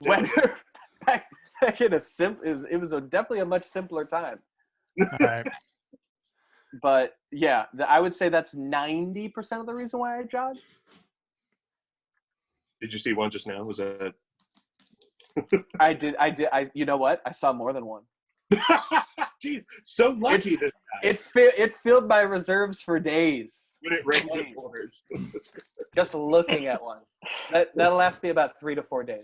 when back in it was definitely a much simpler time. All right. But yeah, I would say that's 90% of the reason why I jog. Did you see one just now? Was that? I did. You know what? I saw more than one. Jeez, so lucky this guy. It filled my reserves for days. When it rains, it pours. Just looking at one. That'll last me about 3 to 4 days.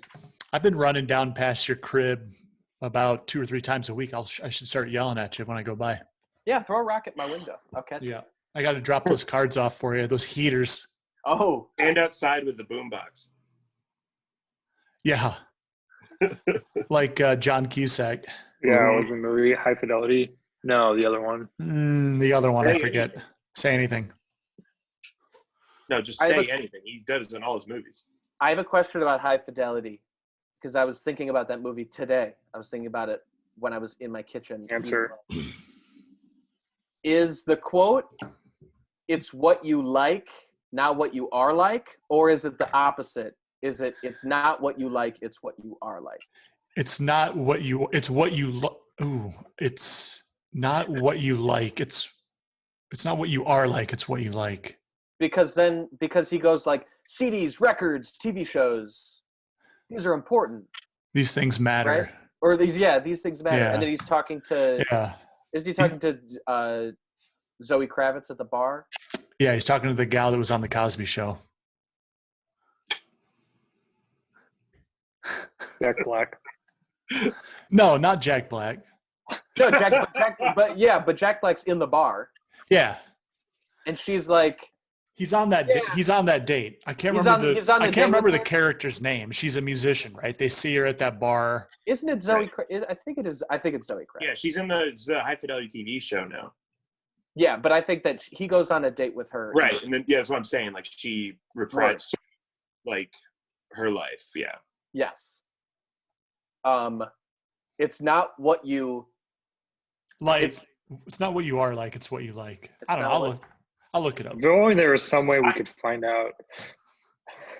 I've been running down past your crib about 2 or 3 times a week. I should start yelling at you when I go by. Yeah, throw a rock at my window. I'll catch it. Yeah, I got to drop those cards off for you. Those heaters. Oh, and outside with the boombox. Yeah, like John Cusack. Yeah, it was the movie High Fidelity. No, the other one. The other one, I forget. Say anything. No, just say anything. He does in all his movies. I have a question about High Fidelity because I was thinking about that movie today. I was thinking about it when I was in my kitchen. Answer. Is the quote, "It's what you like, not what you are like," or is it the opposite? Is it, "It's not what you like, it's what you are like"? It's not what you. It's what you. It's not what you like. It's not what you are like. It's what you like. Because he goes like, CDs, records, TV shows, these are important. These things matter. Right? Or these things matter. Yeah. And then he's talking to. Yeah. Isn't he talking to Zoe Kravitz at the bar? Yeah, he's talking to the gal that was on the Cosby Show. Jack Black. No, not Jack Black. No, but Jack Black's in the bar. Yeah. And she's like, he's on that he's on that date. I can't remember the character's name. She's a musician, right? They see her at that bar. Isn't it Zoe? Right. I think it is. I think it's Zoe Kravitz. Yeah, she's in the High Fidelity TV show now. Yeah, but I think that he goes on a date with her. Right, and then that's what I'm saying. Like she reports, like her life. Yeah. Yes. It's not what you like. It's not what you are like. It's what you like. I don't know. I'll look it up. If only there was some way we could find out.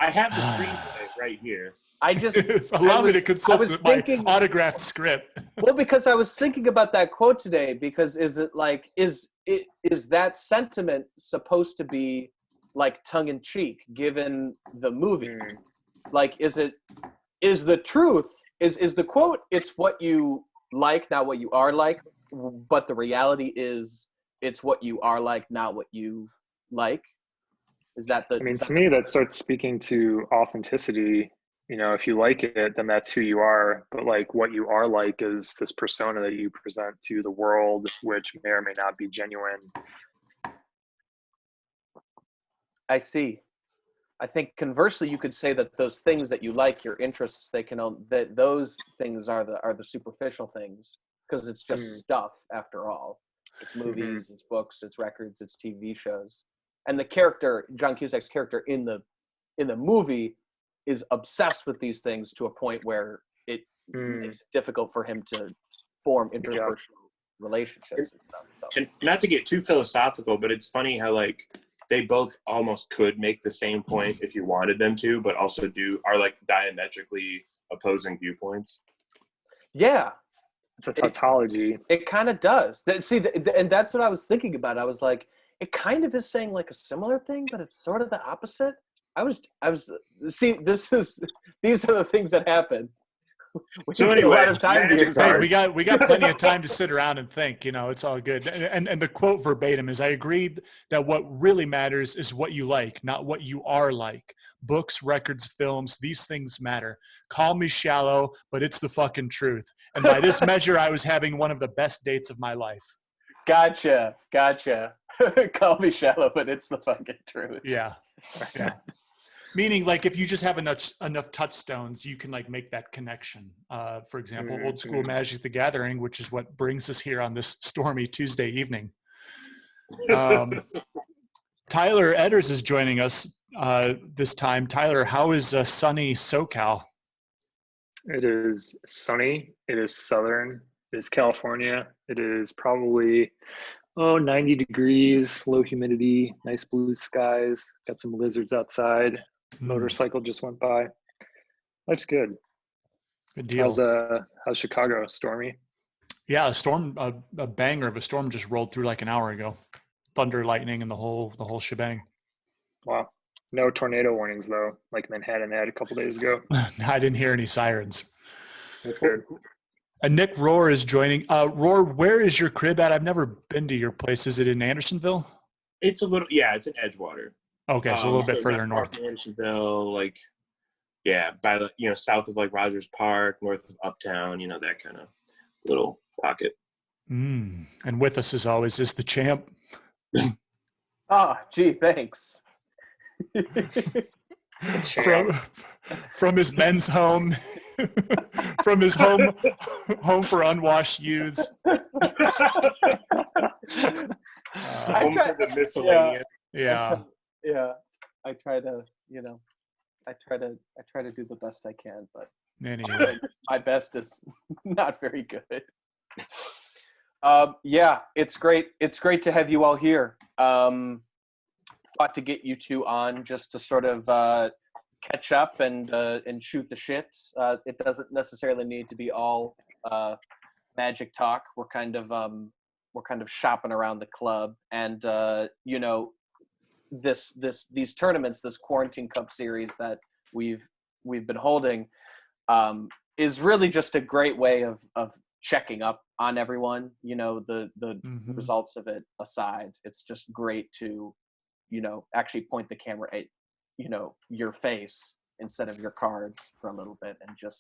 I have the screenplay right here. I just allow me to consult my autographed script. Well, because I was thinking about that quote today. Because is that sentiment supposed to be like tongue in cheek, given the movie? Like, is the truth? Is the quote, "It's what you like, not what you are like," but the reality is it's what you are like, not what you like? Is that the? I mean, to me, that starts speaking to authenticity. You know, if you like it, then that's who you are. But like, what you are like is this persona that you present to the world, which may or may not be genuine. I see. I think conversely, you could say that those things that you like, your interests, that those things are the superficial things, because it's just stuff after all. It's movies, it's books, it's records, it's TV shows, and the character, John Cusack's character in the movie, is obsessed with these things to a point where it makes it difficult for him to form interpersonal relationships and stuff. So. And not to get too philosophical, but it's funny how like they both almost could make the same point if you wanted them to, but also are like diametrically opposing viewpoints. Yeah. It's a tautology. It kind of does. And that's what I was thinking about. I was like, it kind of is saying like a similar thing, but it's sort of the opposite. These are the things that happen. So anyway, a lot of time we got plenty of time to sit around and think. You know, it's all good. And the quote verbatim is, "I agreed that what really matters is what you like, not what you are like. Books, records, films, these things matter. Call me shallow, but it's the fucking truth. And by this measure, I was having one of the best dates of my life." Gotcha. Call me shallow, but it's the fucking truth. Yeah. Meaning, like, if you just have enough touchstones, you can, like, make that connection. For example, old school Magic the Gathering, which is what brings us here on this stormy Tuesday evening. Tyler Etters is joining us this time. Tyler, how is sunny SoCal? It is sunny. It is southern. It is California. It is probably 90 degrees, low humidity, nice blue skies. Got some lizards outside. Motorcycle just went by. Life's good. Good deal. How's Chicago? Stormy? Yeah, a storm, a banger of a storm just rolled through like an hour ago. Thunder, lightning, and the whole shebang. Wow. No tornado warnings though, like Manhattan had a couple days ago. I didn't hear any sirens. That's good. And Nick Rohr is joining. Rohr, where is your crib at? I've never been to your place. Is it in Andersonville? It's a little, yeah, it's in Edgewater. Okay, so a little bit further not far north. from Andersonville, like, yeah, by the, south of like Rogers Park, north of Uptown, that kind of little pocket. And with us as always is the champ. Oh, gee, thanks. From his men's home, from his home for unwashed youths. Home for the miscellaneous. Yeah. I try to do the best I can, but Anyway. my best is not very good. Yeah, it's great. It's great to have you all here. Thought to get you two on just to sort of catch up and shoot the shits. It doesn't necessarily need to be all magic talk. We're kind of shopping around the club, and these tournaments, this Quarantine Cup series that we've been holding, is really just a great way of checking up on everyone. The results of it aside, it's just great to actually point the camera at your face instead of your cards for a little bit and just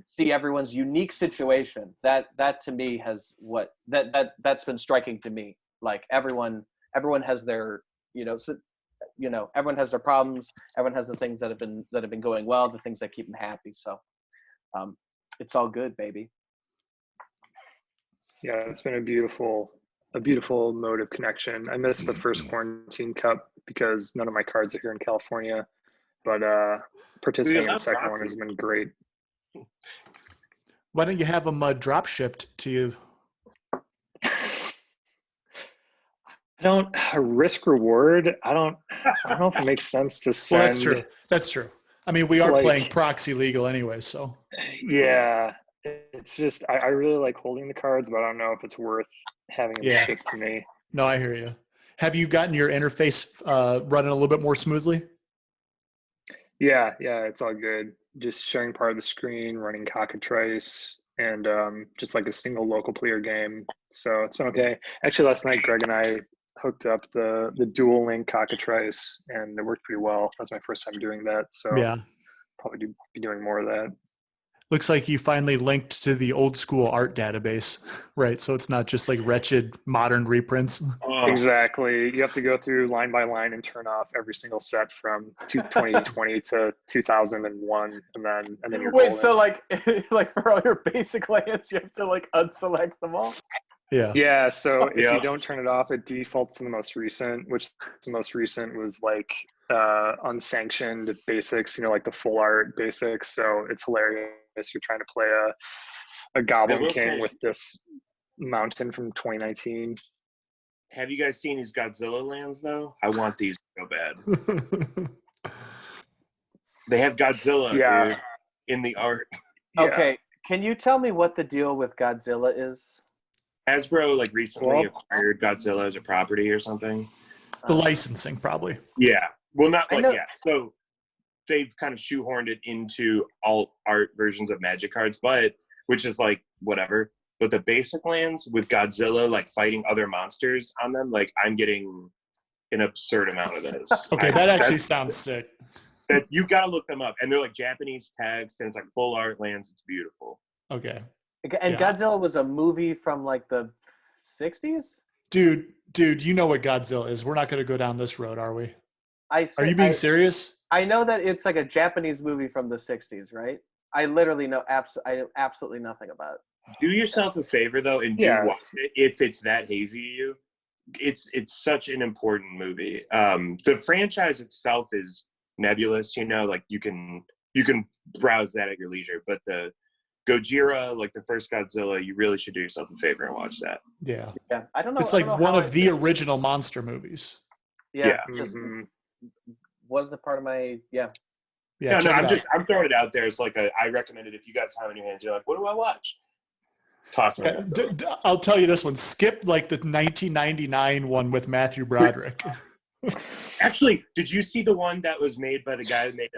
see everyone's unique situation. That to me has that's been striking to me. Like everyone has their everyone has their problems. Everyone has the things that have been going well, the things that keep them happy. So it's all good, baby. Yeah, it's been a beautiful mode of connection. I missed the first Quarantine Cup because none of my cards are here in California, but participating in the second one has been great. Why don't you have them drop shipped to you? I don't risk reward. I don't know if it makes sense to send. Well, that's true. I mean, we are playing proxy legal anyway, so. Yeah, it's just I really like holding the cards, but I don't know if it's worth having them shipped to me. No, I hear you. Have you gotten your interface running a little bit more smoothly? Yeah, it's all good. Just sharing part of the screen, running cockatrice, and just like a single local player game. So it's been okay. Actually, last night Greg and I hooked up the dual link cockatrice, and it worked pretty well. That's my first time doing that, so probably be doing more of that. Looks like you finally linked to the old school art database, right? So it's not just like wretched modern reprints. Exactly. You have to go through line by line and turn off every single set from 2020 to 2001, and then you're Wait, golden. so like for all your basic lands, you have to like unselect them all? Yeah. So if you don't turn it off, it defaults to the most recent, which the most recent was like unsanctioned basics, like the full art basics. So it's hilarious. You're trying to play a Goblin King with this mountain from 2019. Have you guys seen these Godzilla lands though? I want these so bad. They have Godzilla dude, in the art. Okay, can you tell me what the deal with Godzilla is? Hasbro recently acquired Godzilla as a property or something. The licensing probably. Yeah. Well, not So they've kind of shoehorned it into alt art versions of Magic cards, which is whatever. But the basic lands with Godzilla fighting other monsters on them, I'm getting an absurd amount of those. Okay, that actually sounds sick. That you gotta look them up, and they're Japanese text, and it's full art lands. It's beautiful. Okay. And Godzilla was a movie from the 60s? Dude, you know what Godzilla is. We're not going to go down this road, are we? Are you being serious? I know that it's a Japanese movie from the 60s, right? I literally know absolutely nothing about it. Do yourself a favor though, and do watch it if it's that hazy to you. It's such an important movie. The franchise itself is nebulous, you can browse that at your leisure, but the Gojira, the first Godzilla, you really should do yourself a favor and watch that. Yeah. I don't know. It's one of the original monster movies. Yeah. Was the part of my Yeah, I'm throwing it out there. It's like I recommend it if you got time on your hands. You're like, what do I watch? Toss it. I'll tell you this one. Skip like the 1999 one with Matthew Broderick. Actually, did you see the one that was made by the guy who made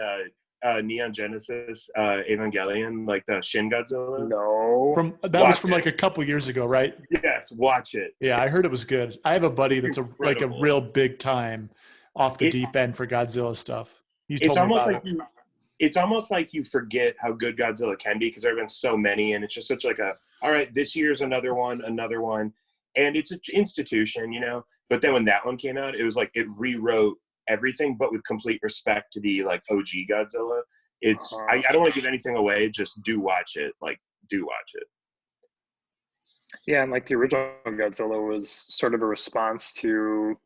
Neon Genesis Evangelion, like the Shin Godzilla? No. That was from like a couple years ago, right? Yes, watch it. Yeah, I heard it was good. I have a buddy that's like a real big time off the deep end for Godzilla stuff. It's almost like you forget how good Godzilla can be because there have been so many, and it's just such like all right, this year's another one, and it's an institution, you know. But then when that one came out, it was like it rewrote everything, but with complete respect to the like OG Godzilla. It's I don't want to give anything away. Just do watch it. Like, do watch it. Yeah, and like the original Godzilla was sort of a response to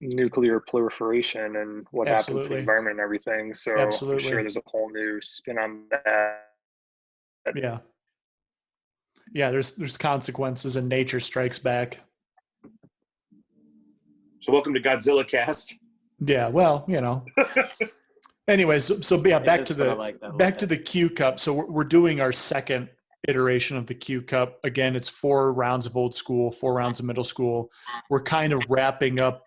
nuclear proliferation and what happens to the environment and everything. So I'm sure there's a whole new spin on that. Yeah. Yeah, there's consequences and nature strikes back. So welcome to Godzilla Cast. Yeah, well, you know. Anyways, so yeah, back to the Q Cup. So we're doing our second iteration of the Q Cup. Again, it's 4 rounds of old school, 4 rounds of middle school. We're kind of wrapping up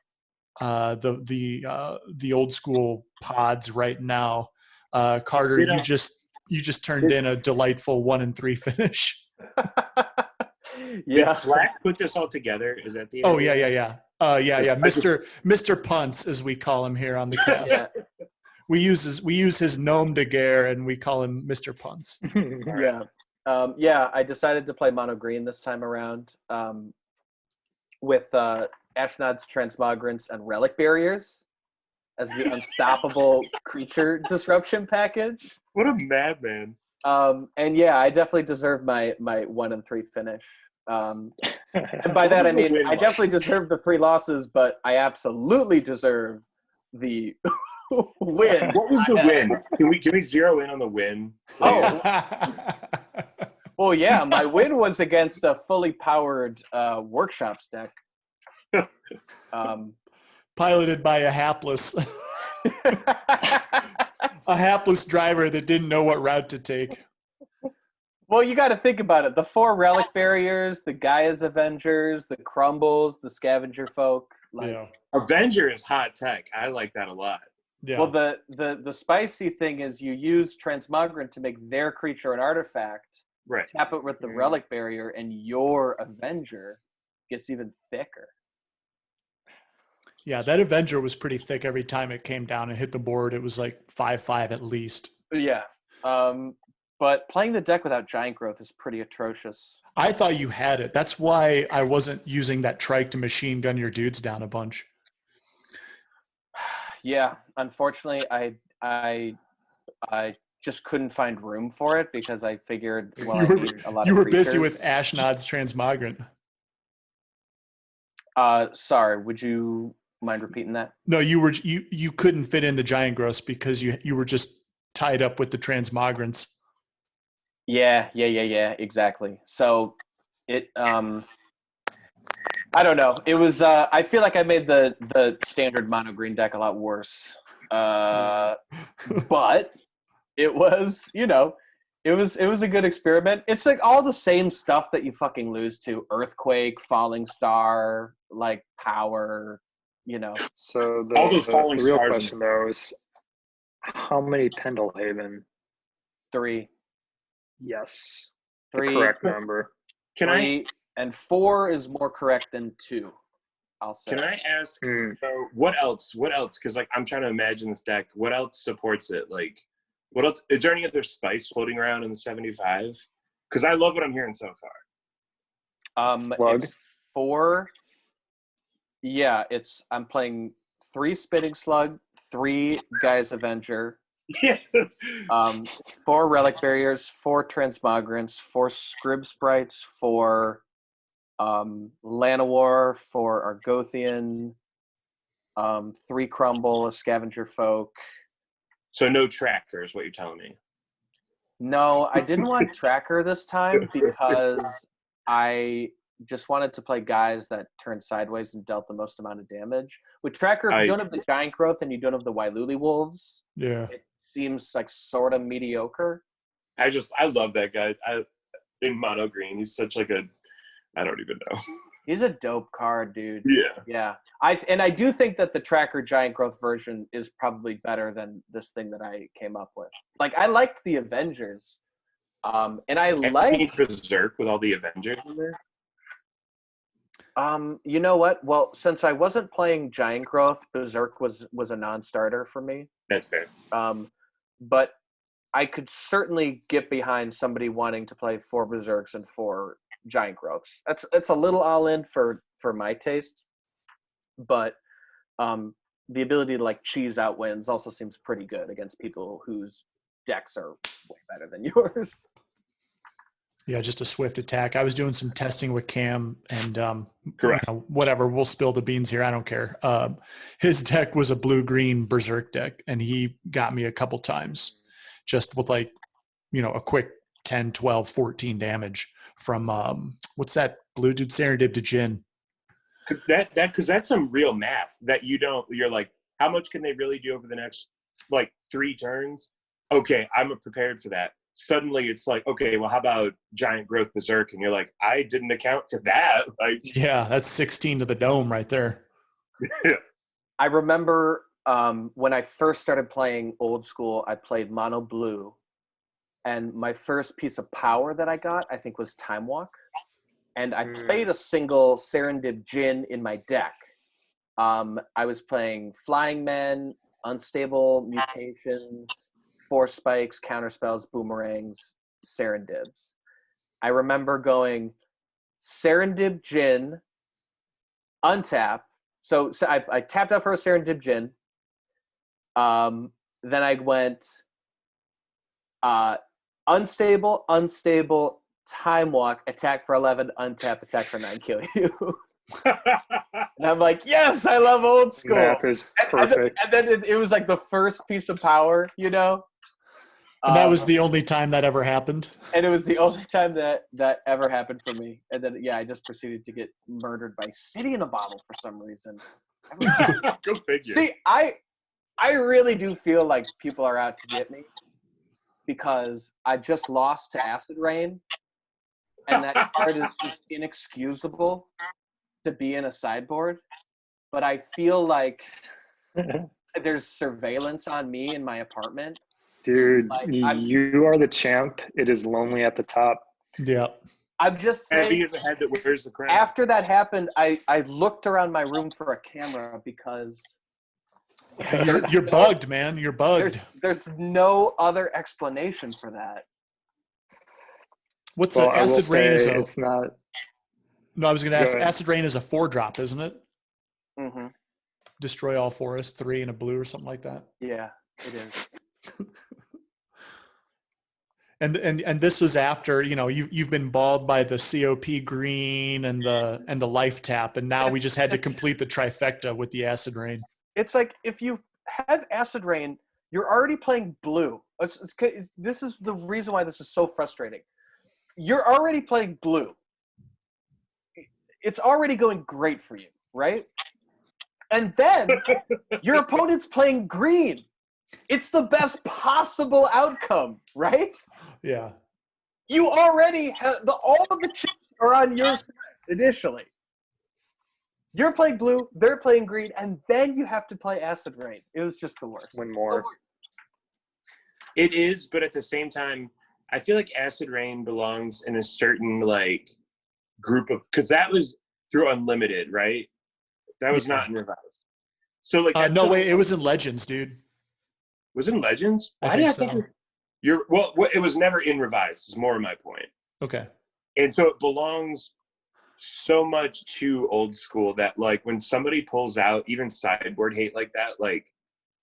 the old school pods right now. Carter, you just turned in a delightful 1-3 finish. Yeah. Did Slack put this all together? Is that the? Oh yeah. Yeah. Mr. Punts, as we call him here on the cast. We use his nom de guerre, and we call him Mr. Punts. Yeah. I decided to play mono green this time around with Ashnod's Transmogrants and Relic Barriers as the unstoppable creature disruption package. What a madman. And yeah, I definitely deserve my 1-3 finish. And by that I mean I definitely deserve the 3 losses, but I absolutely deserve the win. What was the win? Can we zero in on the win? Please? Well, yeah, my win was against a fully powered Workshops deck. Piloted by a hapless driver that didn't know what route to take. Well, you got to think about it. The 4 Relic Barriers, the Gaia's Avengers, the Crumbles, the Scavenger Folk. Avenger is hot tech. I like that a lot. Yeah. Well, the spicy thing is you use Transmogrant to make their creature an artifact. Right. Tap it with the Relic Barrier, and your Avenger gets even thicker. Yeah, that Avenger was pretty thick every time it came down and hit the board. It was like 5/5 at least. Yeah. But playing the deck without Giant Growth is pretty atrocious. I thought you had it. That's why I wasn't using that trike to machine gun your dudes down a bunch. Yeah, unfortunately, I just couldn't find room for it because I figured, well, I need a lot of You were creatures. busy with Ashnod's Transmogrant. Sorry, would you mind repeating that? No, you couldn't fit in the Giant Growth because you were just tied up with the Transmogrants. Yeah, exactly. So it I don't know. It was I feel like I made the standard mono green deck a lot worse. But it was, it was a good experiment. It's like all the same stuff that you fucking lose to: Earthquake, Falling Star, like Power, So all those falling the real stars. question though is how many Pendlehaven? 3. Yes. 3. The correct number. Can 3 and 4 is more correct than 2. I'll say. Can I ask what else? Because like I'm trying to imagine this deck. What else supports it? Like, what else? Is there any other spice floating around in the 75? Because I love what I'm hearing so far. Slug? It's 4. Yeah, I'm playing 3 Spitting Slug, 3 Gaia's Avenger, Yeah. 4 Relic Barriers, 4 Transmogrants, 4 Scrib Sprites, 4 Llanowar, 4 Argothian, 3 Crumble, a Scavenger Folk. So no tracker is what you're telling me. No, I didn't want Tracker this time because I just wanted to play guys that turned sideways and dealt the most amount of damage. With Tracker, if you don't have the Giant Growth and you don't have the Wailuli Wolves, Yeah, it seems like sort of mediocre. I love that guy. In mono green, he's such like I don't even know. He's a dope card, dude. Yeah. Yeah. I do think that the Tracker Giant Growth version is probably better than this thing that I came up with. Like, I liked the Avengers. And I like Berserk with all the Avengers in there. You know what? Well, since I wasn't playing Giant Growth, Berserk was a non-starter for me. That's fair. But I could certainly get behind somebody wanting to play 4 Berserks and 4 Giant Growths. It's a little all in for my taste, but the ability to like cheese out wins also seems pretty good against people whose decks are way better than yours. Yeah, just a swift attack. I was doing some testing with Cam, and whatever. We'll spill the beans here. I don't care. His deck was a blue-green Berserk deck, and he got me a couple times just with like, a quick 10, 12, 14 damage from what's that blue dude, Serendib to Jin. Because that's some real math that you're like, how much can they really do over the next like 3 turns? Okay, I'm prepared for that. Suddenly it's like, okay, well, how about Giant Growth Berserk? And you're like, I didn't account for that. Like, yeah, that's 16 to the dome right there. I remember when I first started playing old school, I played mono blue, and my first piece of power that I got, I think, was Time Walk, and I played a single Serendib Jin in my deck. I was playing Flying Men, Unstable Mutations, Force Spikes, Counterspells, Boomerangs, Serendibs. I remember going Serendib Jin, untap. So I tapped out for a Serendib Jin. Then I went unstable, Time Walk, attack for 11, untap, attack for 9, kill you. And I'm like, yes, I love old school. Math is perfect. And then it was like the first piece of power, And that was the only time that ever happened. And it was the only time that ever happened for me. And then, I just proceeded to get murdered by City in a Bottle for some reason. Go figure. See, I really do feel like people are out to get me because I just lost to Acid Rain. And that card is just inexcusable to be in a sideboard. But I feel like there's surveillance on me in my apartment. Dude, you are the champ. It is lonely at the top. Yeah. I'm just saying, heavy is the head that wears the crown. After that happened, I looked around my room for a camera because you're bugged, man. You're bugged. There's no other explanation for that. What's Acid Rain is a? It's not. No, I was going to ask. Acid Rain is a 4-drop, isn't it? Mm-hmm. Destroy all forests, 3 and a blue or something like that. Yeah, it is. And this was after you've been balled by the COP green and the life tap, and now we just had to complete the trifecta with the Acid Rain. It's like if you have Acid Rain, you're already playing blue. This is the reason why this is so frustrating. You're already playing blue. It's already going great for you, right? And then your opponent's playing green. It's the best possible outcome, right? Yeah. You already have all of the chips are on your side initially. You're playing blue, they're playing green, and then you have to play Acid Rain. It was just the worst. One more. It is, but at the same time, I feel like Acid Rain belongs in a certain like group of, because that was through Unlimited, right? That was not in Revised. So like, no way, it was in Legends, dude. Was it in Legends? I think so. It was never in Revised. Is more my point. Okay. And so it belongs so much to old school that like when somebody pulls out even sideboard hate like that, like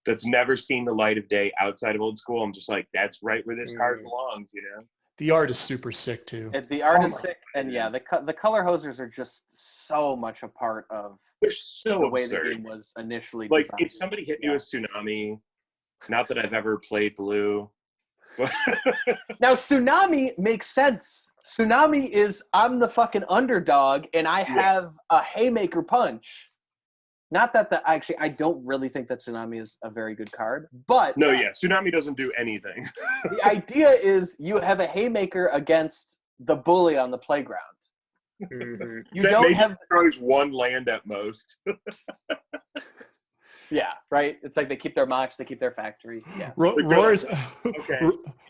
that's never seen the light of day outside of old school, I'm just like, that's right where this card belongs, The art is super sick too. The art is sick, and the color hosers are just so much a part of they're so the way absurd. the game was initially like designed. if somebody hit me with Tsunami, not that I've ever played blue. Now Tsunami makes sense. Tsunami is I'm the fucking underdog and I have a haymaker punch. Not that actually, I don't really think that Tsunami is a very good card, but No, yeah, Tsunami doesn't do anything. the idea is you have a haymaker against the bully on the playground. Mm-hmm. You that don't maybe have throws one land at most. yeah, right. It's like they keep their mocks, they keep their factory. Yeah. Rohr's Okay.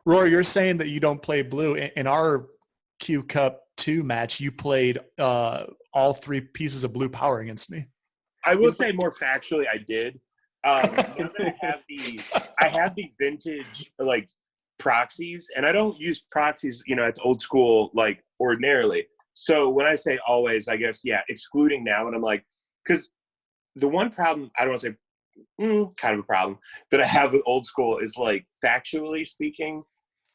Rohr, you're saying that you don't play blue. In our Q Cup 2 match, you played all 3 pieces of blue power against me. I will say more factually, I did. Now that I have the vintage like proxies, and I don't use proxies, it's old school like ordinarily. So when I say always, I guess excluding now, and I'm like, because the one problem I don't want to say kind of a problem that I have with old school is like factually speaking,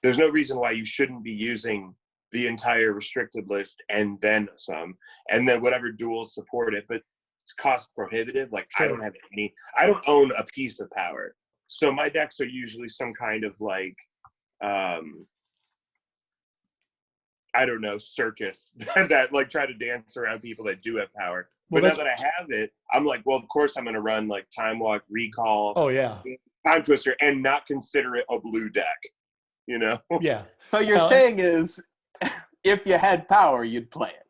there's no reason why you shouldn't be using the entire restricted list and then some, and then whatever duels support it, but it's cost prohibitive. Like Sure. I don't own a piece of power. So my decks are usually some kind of like, I don't know, circus that like try to dance around people that do have power. Well, but now that I have it, I'm like, well, of course I'm going to run like Time Walk, Recall, Oh yeah, Time Twister, and not consider it a blue deck, yeah. So you're saying is if you had power, you'd play it.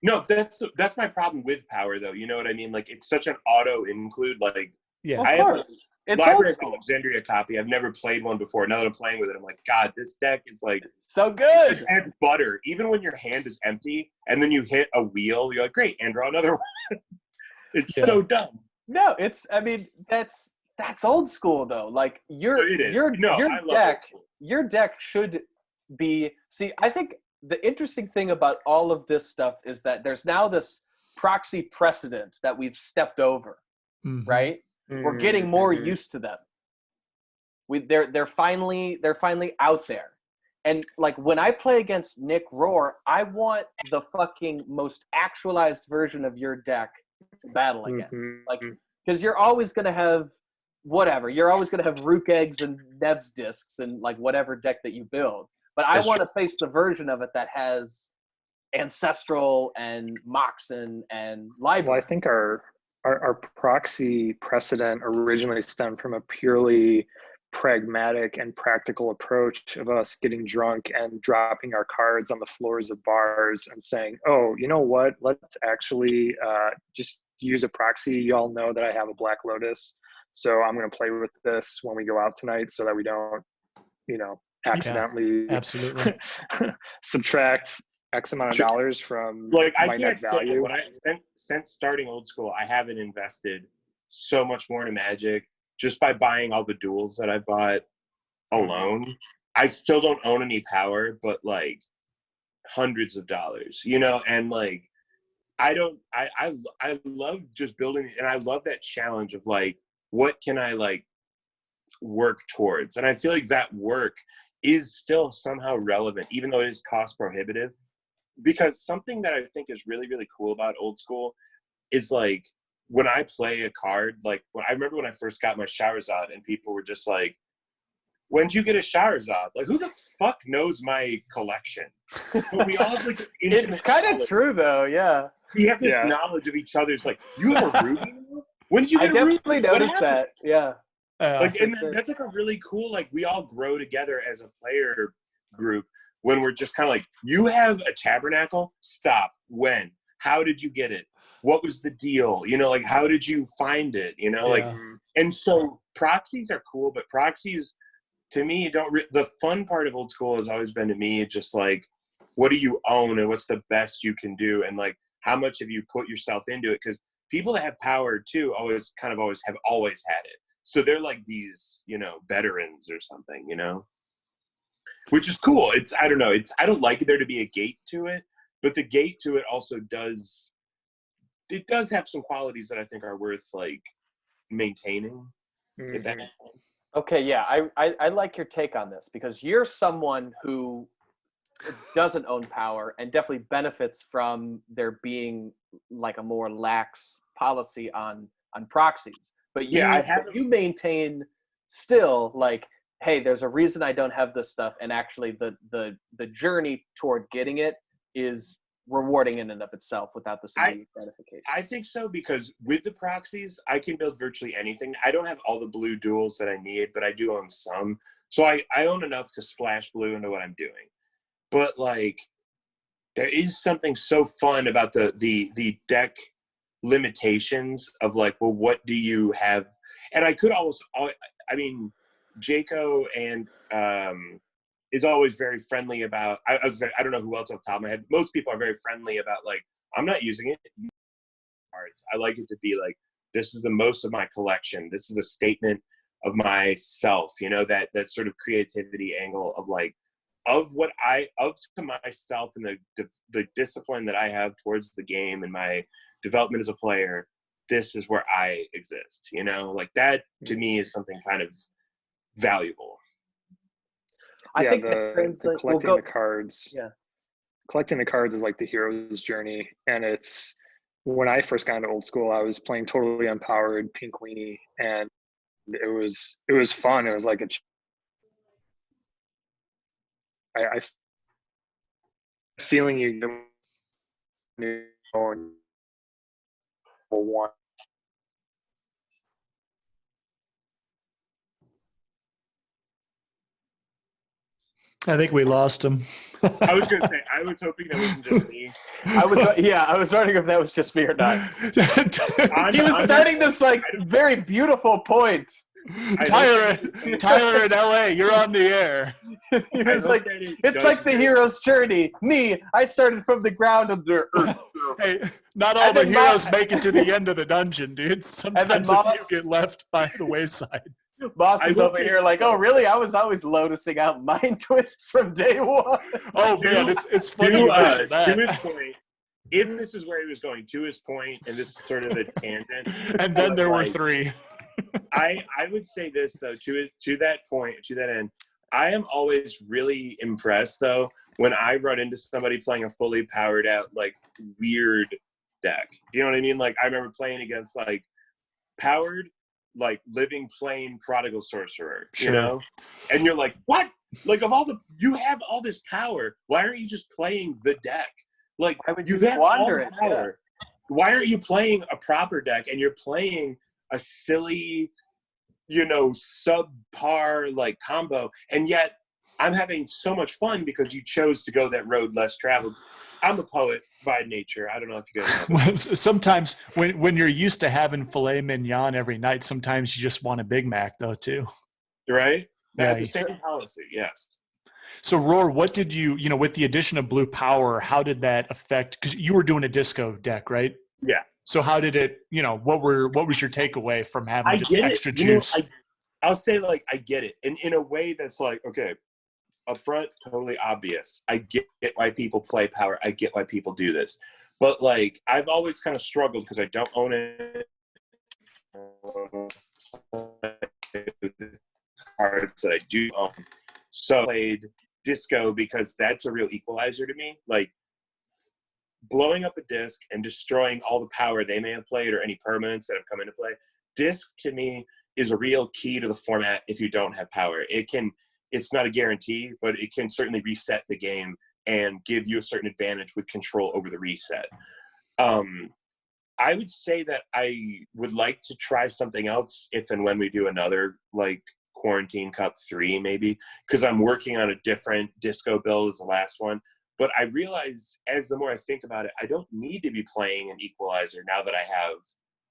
No, that's my problem with power, though. You know what I mean? Like, it's such an auto include. Like, Yeah. Of I have course. a It's Library old of school. Alexandria copy. I've never played one before. Now that I'm playing with it, I'm like, God, this deck is like So just good. add butter. Even when your hand is empty, and then you hit a wheel, you're like, great, and draw another one. It's so dumb. No, I mean, that's old school though. Like It is. I love deck, old school. your deck should be. See, I think the interesting thing about all of this stuff is that there's now this proxy precedent that we've stepped over, Mhm. right? We're getting more used to them. They're finally out there. And like when I play against Nick Rohr, I want the fucking most actualized version of your deck to battle against. Like, because you're always gonna have whatever. You're always gonna have Rook eggs and Nev's discs and like whatever deck that you build. But I want to face the version of it that has Ancestral and Moxen and Library. Well, I think our proxy precedent originally stemmed from a purely pragmatic and practical approach of us getting drunk and dropping our cards on the floors of bars and saying, oh, you know what, let's actually just use a proxy. You all know that I have a Black Lotus, so I'm going to play with this when we go out tonight so that we don't, accidentally Absolutely. subtract X amount of dollars from Like, I my can't net say value. what since starting old school, I haven't invested so much more in Magic just by buying all the duels that I bought alone. I still don't own any power, but like hundreds of dollars, and like I love just building, and I love that challenge of like, what can I like work towards? And I feel like that work is still somehow relevant, even though it is cost prohibitive. Because something that I think is really, really cool about old school is like when I play a card, like I remember when I first got my Shahrazad and people were just like, when'd you get a Shahrazad? Like, who the fuck knows my collection? But we all have like this intimate It's kind of knowledge. true though, yeah. We have this knowledge of each other's like, you have a Ruby now? When did you I get a Ruby? definitely What noticed happened? that, yeah. Like, and that's like a really cool, like, we all grow together as a player group when we're just kind of like, you have a Tabernacle? Stop. When? How did you get it? What was the deal? Like, how did you find it? Like, and so proxies are cool, but proxies to me the fun part of old school has always been to me just like, what do you own and what's the best you can do? And like, how much have you put yourself into it? Because people that have power too always had it. So they're like these, veterans or something, which is cool. I don't know. I don't like there to be a gate to it, but the gate to it also does have some qualities that I think are worth like maintaining. If that makes sense. Okay, yeah, I like your take on this because you're someone who doesn't own power and definitely benefits from there being like a more lax policy on proxies. But you maintain still like, hey, there's a reason I don't have this stuff, and actually the journey toward getting it is rewarding in and of itself without the immediate gratification. I think so, because with the proxies, I can build virtually anything. I don't have all the blue duals that I need, but I do own some. So I own enough to splash blue into what I'm doing. But like, there is something so fun about the deck limitations of like, well, what do you have? And I could almost, I mean, Jaco and is always very friendly about, I don't know who else off the top of my head. Most people are very friendly about like, I'm not using it. I like it to be like, this is the most of my collection. This is a statement of myself, you know, that sort of creativity angle of like, of to myself and the discipline that I have towards the game and my development as a player. This is where I exist, you know, like that to me is something kind of valuable. I think the collecting the cards. Yeah. Collecting the cards is like the hero's journey. And it's, when I first got into old school, I was playing totally unpowered pink weenie, and it was fun. It was like I feeling you one. I think we lost him. I was going to say, I was hoping that wasn't just me. I was wondering if that was just me or not. He was starting this like very beautiful point. Tyler in LA, you're on the air. It's like, it's like the hero's journey. Me, I started from the ground of the earth. Hey, not all the heroes make it to the end of the dungeon, dude. Sometimes a few get left by the wayside. Moss is over here like, oh, really? I was always lotusing out mind twists from day one. Oh, man, it's funny you mention that. To his point, if this is where he was going, to his point, and this is sort of a tangent. And then there were three. I would say this, though, to that point, to that end, I am always really impressed, though, when I run into somebody playing a fully powered out, like, weird deck. You know what I mean? Like, I remember playing against, like, powered, like, living plain prodigal sorcerer, you know? And you're like, what? Like, you have all this power. Why aren't you just playing the deck? Like, you have all the power. Yeah. Why aren't you playing a proper deck, and you're playing a silly, you know, subpar, like, combo? And yet I'm having so much fun because you chose to go that road less traveled. I'm a poet by nature. I don't know if you guys know. Well, sometimes when you're used to having filet mignon every night, sometimes you just want a Big Mac, though, too. Right? That's the same policy, yes. So, Rohr, what did you know, with the addition of blue power, how did that affect – because you were doing a disco deck, right? Yeah. So how did it, you know, what was your takeaway from having just extra juice? I'll say, like, I get it. And in a way that's like, okay, up front, totally obvious. I get why people play power. I get why people do this. But, like, I've always kind of struggled because I don't own it. Cards that I do own. So I played disco because that's a real equalizer to me. Like, blowing up a disc and destroying all the power they may have played or any permanents that have come into play. Disc, to me, is a real key to the format if you don't have power. It's not a guarantee, but it can certainly reset the game and give you a certain advantage with control over the reset. I would say that I would like to try something else if and when we do another, like, Quarantine Cup 3 maybe, because I'm working on a different disco build as the last one. But I realize, as the more I think about it, I don't need to be playing an equalizer now that I have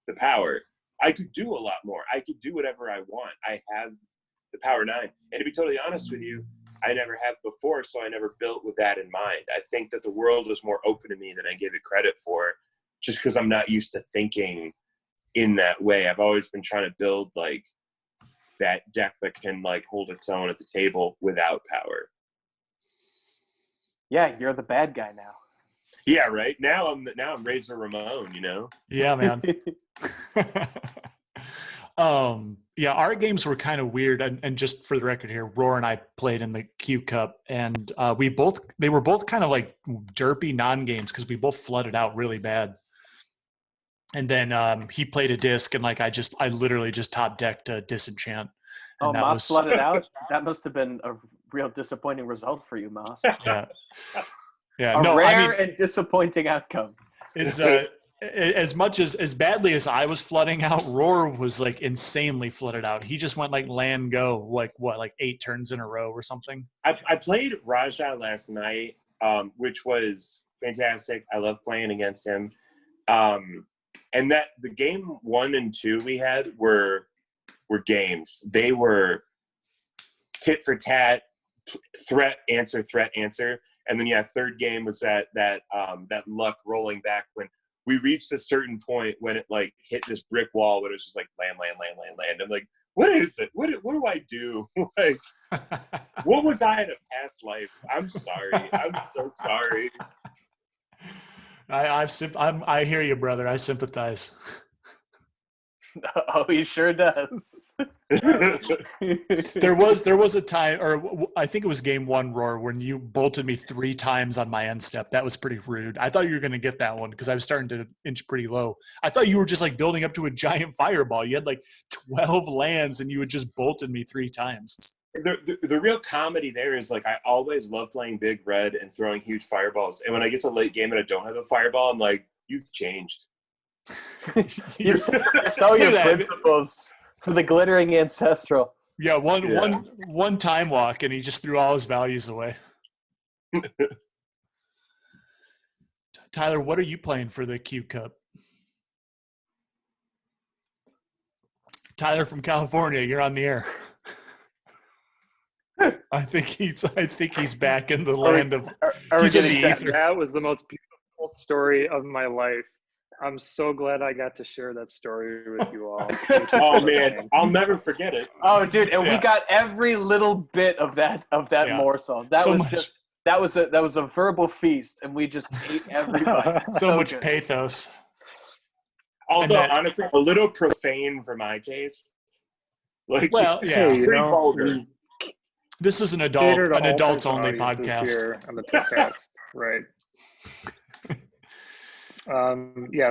the power. I could do a lot more. I could do whatever I want. I have the power 9. And to be totally honest with you, I never have before, so I never built with that in mind. I think that the world is more open to me than I give it credit for, just because I'm not used to thinking in that way. I've always been trying to build, like, that deck that can, like, hold its own at the table without power. Yeah, you're the bad guy now. Yeah, right. Now I'm Razor Ramon, you know. Yeah, man. Yeah, our games were kind of weird, and just for the record here, Rohr and I played in the Q Cup, and they were both kind of like derpy non-games because we both flooded out really bad. And then he played a disc, and like I literally just top decked a disenchant. Oh, Moss flooded out? That must have been a real disappointing result for you, Moss. Yeah. Yeah, A rare and disappointing outcome. Is as much as badly as I was flooding out, Rohr was like insanely flooded out. He just went like land go, like 8 turns in a row or something. I played Raja last night, which was fantastic. I love playing against him. And that the game 1 and 2 we had were games. They were tit for tat, threat answer, and then third game was that luck rolling back when we reached a certain point when it like hit this brick wall when it was just like land. I'm like, what is it? What do I do? Like, what was I in a past life? I'm sorry. I'm so sorry. I hear you, brother. I sympathize. Oh, he sure does. There was a time, or I think it was game 1, Rohr, when you bolted me 3 times on my end step. That was pretty rude. I thought you were going to get that one because I was starting to inch pretty low. I thought you were just like building up to a giant fireball. You had like 12 lands and you had just bolted me 3 times. The real comedy there is like I always love playing big red and throwing huge fireballs. And when I get to late game and I don't have a fireball, I'm like, you've changed. You saw your principles for the glittering ancestral. Yeah, one time walk and he just threw all his values away. Tyler, what are you playing for the Q Cup? Tyler from California, you're on the air. I think he's back in the land of. He's in the ether. That was the most beautiful story of my life. I'm so glad I got to share that story with you all. Oh man, I'll never forget it. Oh dude, and we got every little bit of that morsel. That was a verbal feast, and we just ate every bite. So much pathos. Although honestly, a little profane for my taste. Like, well, yeah, hey, pretty vulgar. This is an adults only podcast here on the Pitcast, right?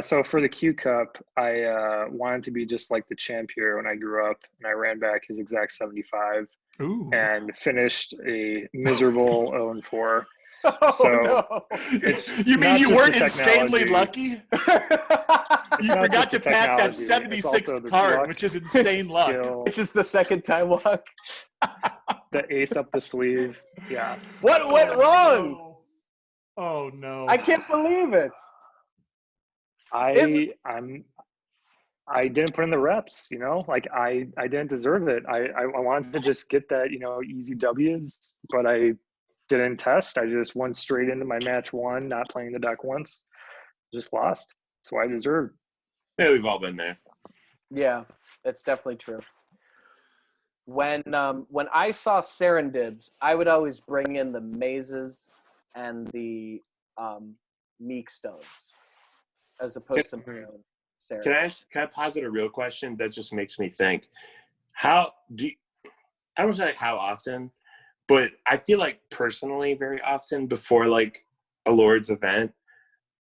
So for the Q Cup, I wanted to be just like the champ here when I grew up, and I ran back his exact 75. Ooh. And finished a miserable 0-4. Oh, so no. You mean you weren't insanely lucky? You forgot to pack that 76th card, which is insane luck. It's just the second time luck. The ace up the sleeve. Yeah. What went wrong? Oh no. I can't believe it. I didn't put in the reps, like I didn't deserve it. I wanted to just get that, easy W's, but I didn't test. I just went straight into my match 1, not playing the deck once, just lost. So I deserved. Yeah, we've all been there. Yeah, that's definitely true. When I saw Serendibs, I would always bring in the mazes and the meek stones as opposed to my own Serendibs. Can I posit a real question that just makes me think? I don't say how often, but I feel like personally very often before like a Lord's event,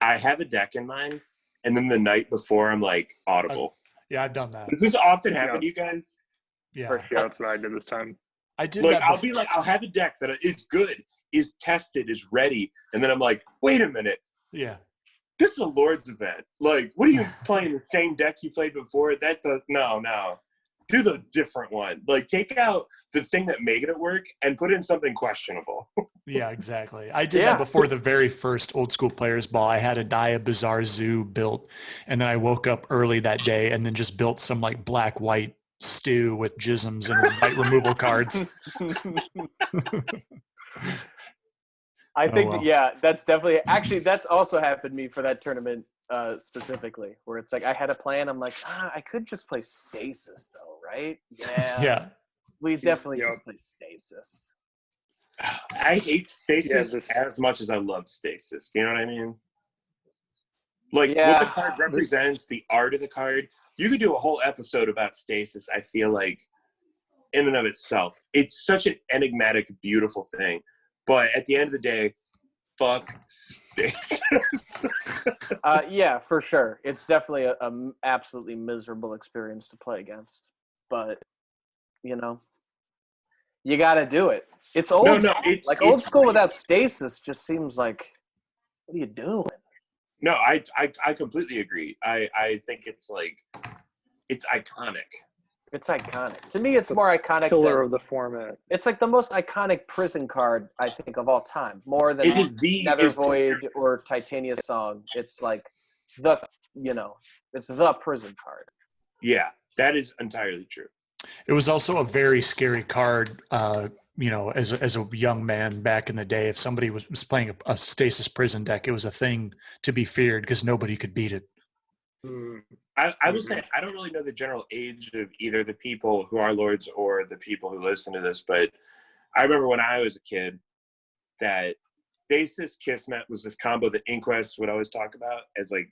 I have a deck in mind, and then the night before I'm like audible. Yeah, I've done that. Does this often happen to you guys? Yeah, that's what I did this time. I did like, that. I'll have a deck that is good, is tested, is ready, and then I'm like, wait a minute. Yeah. This is a Lord's event. Like, what are you playing the same deck you played before? No. Do the different one. Like, take out the thing that made it work and put in something questionable. Yeah, exactly. I did that before the very first Old School Players Ball. I had a Dia Bizarre Zoo built, and then I woke up early that day and then just built some like black-white stew with jisms and white removal cards. I think that's definitely that's also happened to me for that tournament specifically, where it's like I had a plan. I'm like, I could just play Stasis though, right? Yeah. We definitely just play Stasis. I hate Stasis as much as I love Stasis. You know what I mean? Like what the card represents, the art of the card. You could do a whole episode about Stasis, I feel like, in and of itself. It's such an enigmatic, beautiful thing. But at the end of the day, fuck Stasis. Yeah, for sure. It's definitely a absolutely miserable experience to play against. But, you got to do it. It's old school. Old school without Stasis just seems like What are you doing? No, I completely agree. I think it's like, it's iconic. It's iconic. To me, it's more iconic. Pillar of the format. It's like the most iconic prison card, I think, of all time. More than It is the Nether Void or Titania Song. It's like it's the prison card. Yeah, that is entirely true. It was also a very scary card, as a young man back in the day. If somebody was playing a Stasis Prison deck, it was a thing to be feared because nobody could beat it. I will say, I don't really know the general age of either the people who are lords or the people who listen to this, but I remember when I was a kid that Stasis Kismet was this combo that Inquest would always talk about as like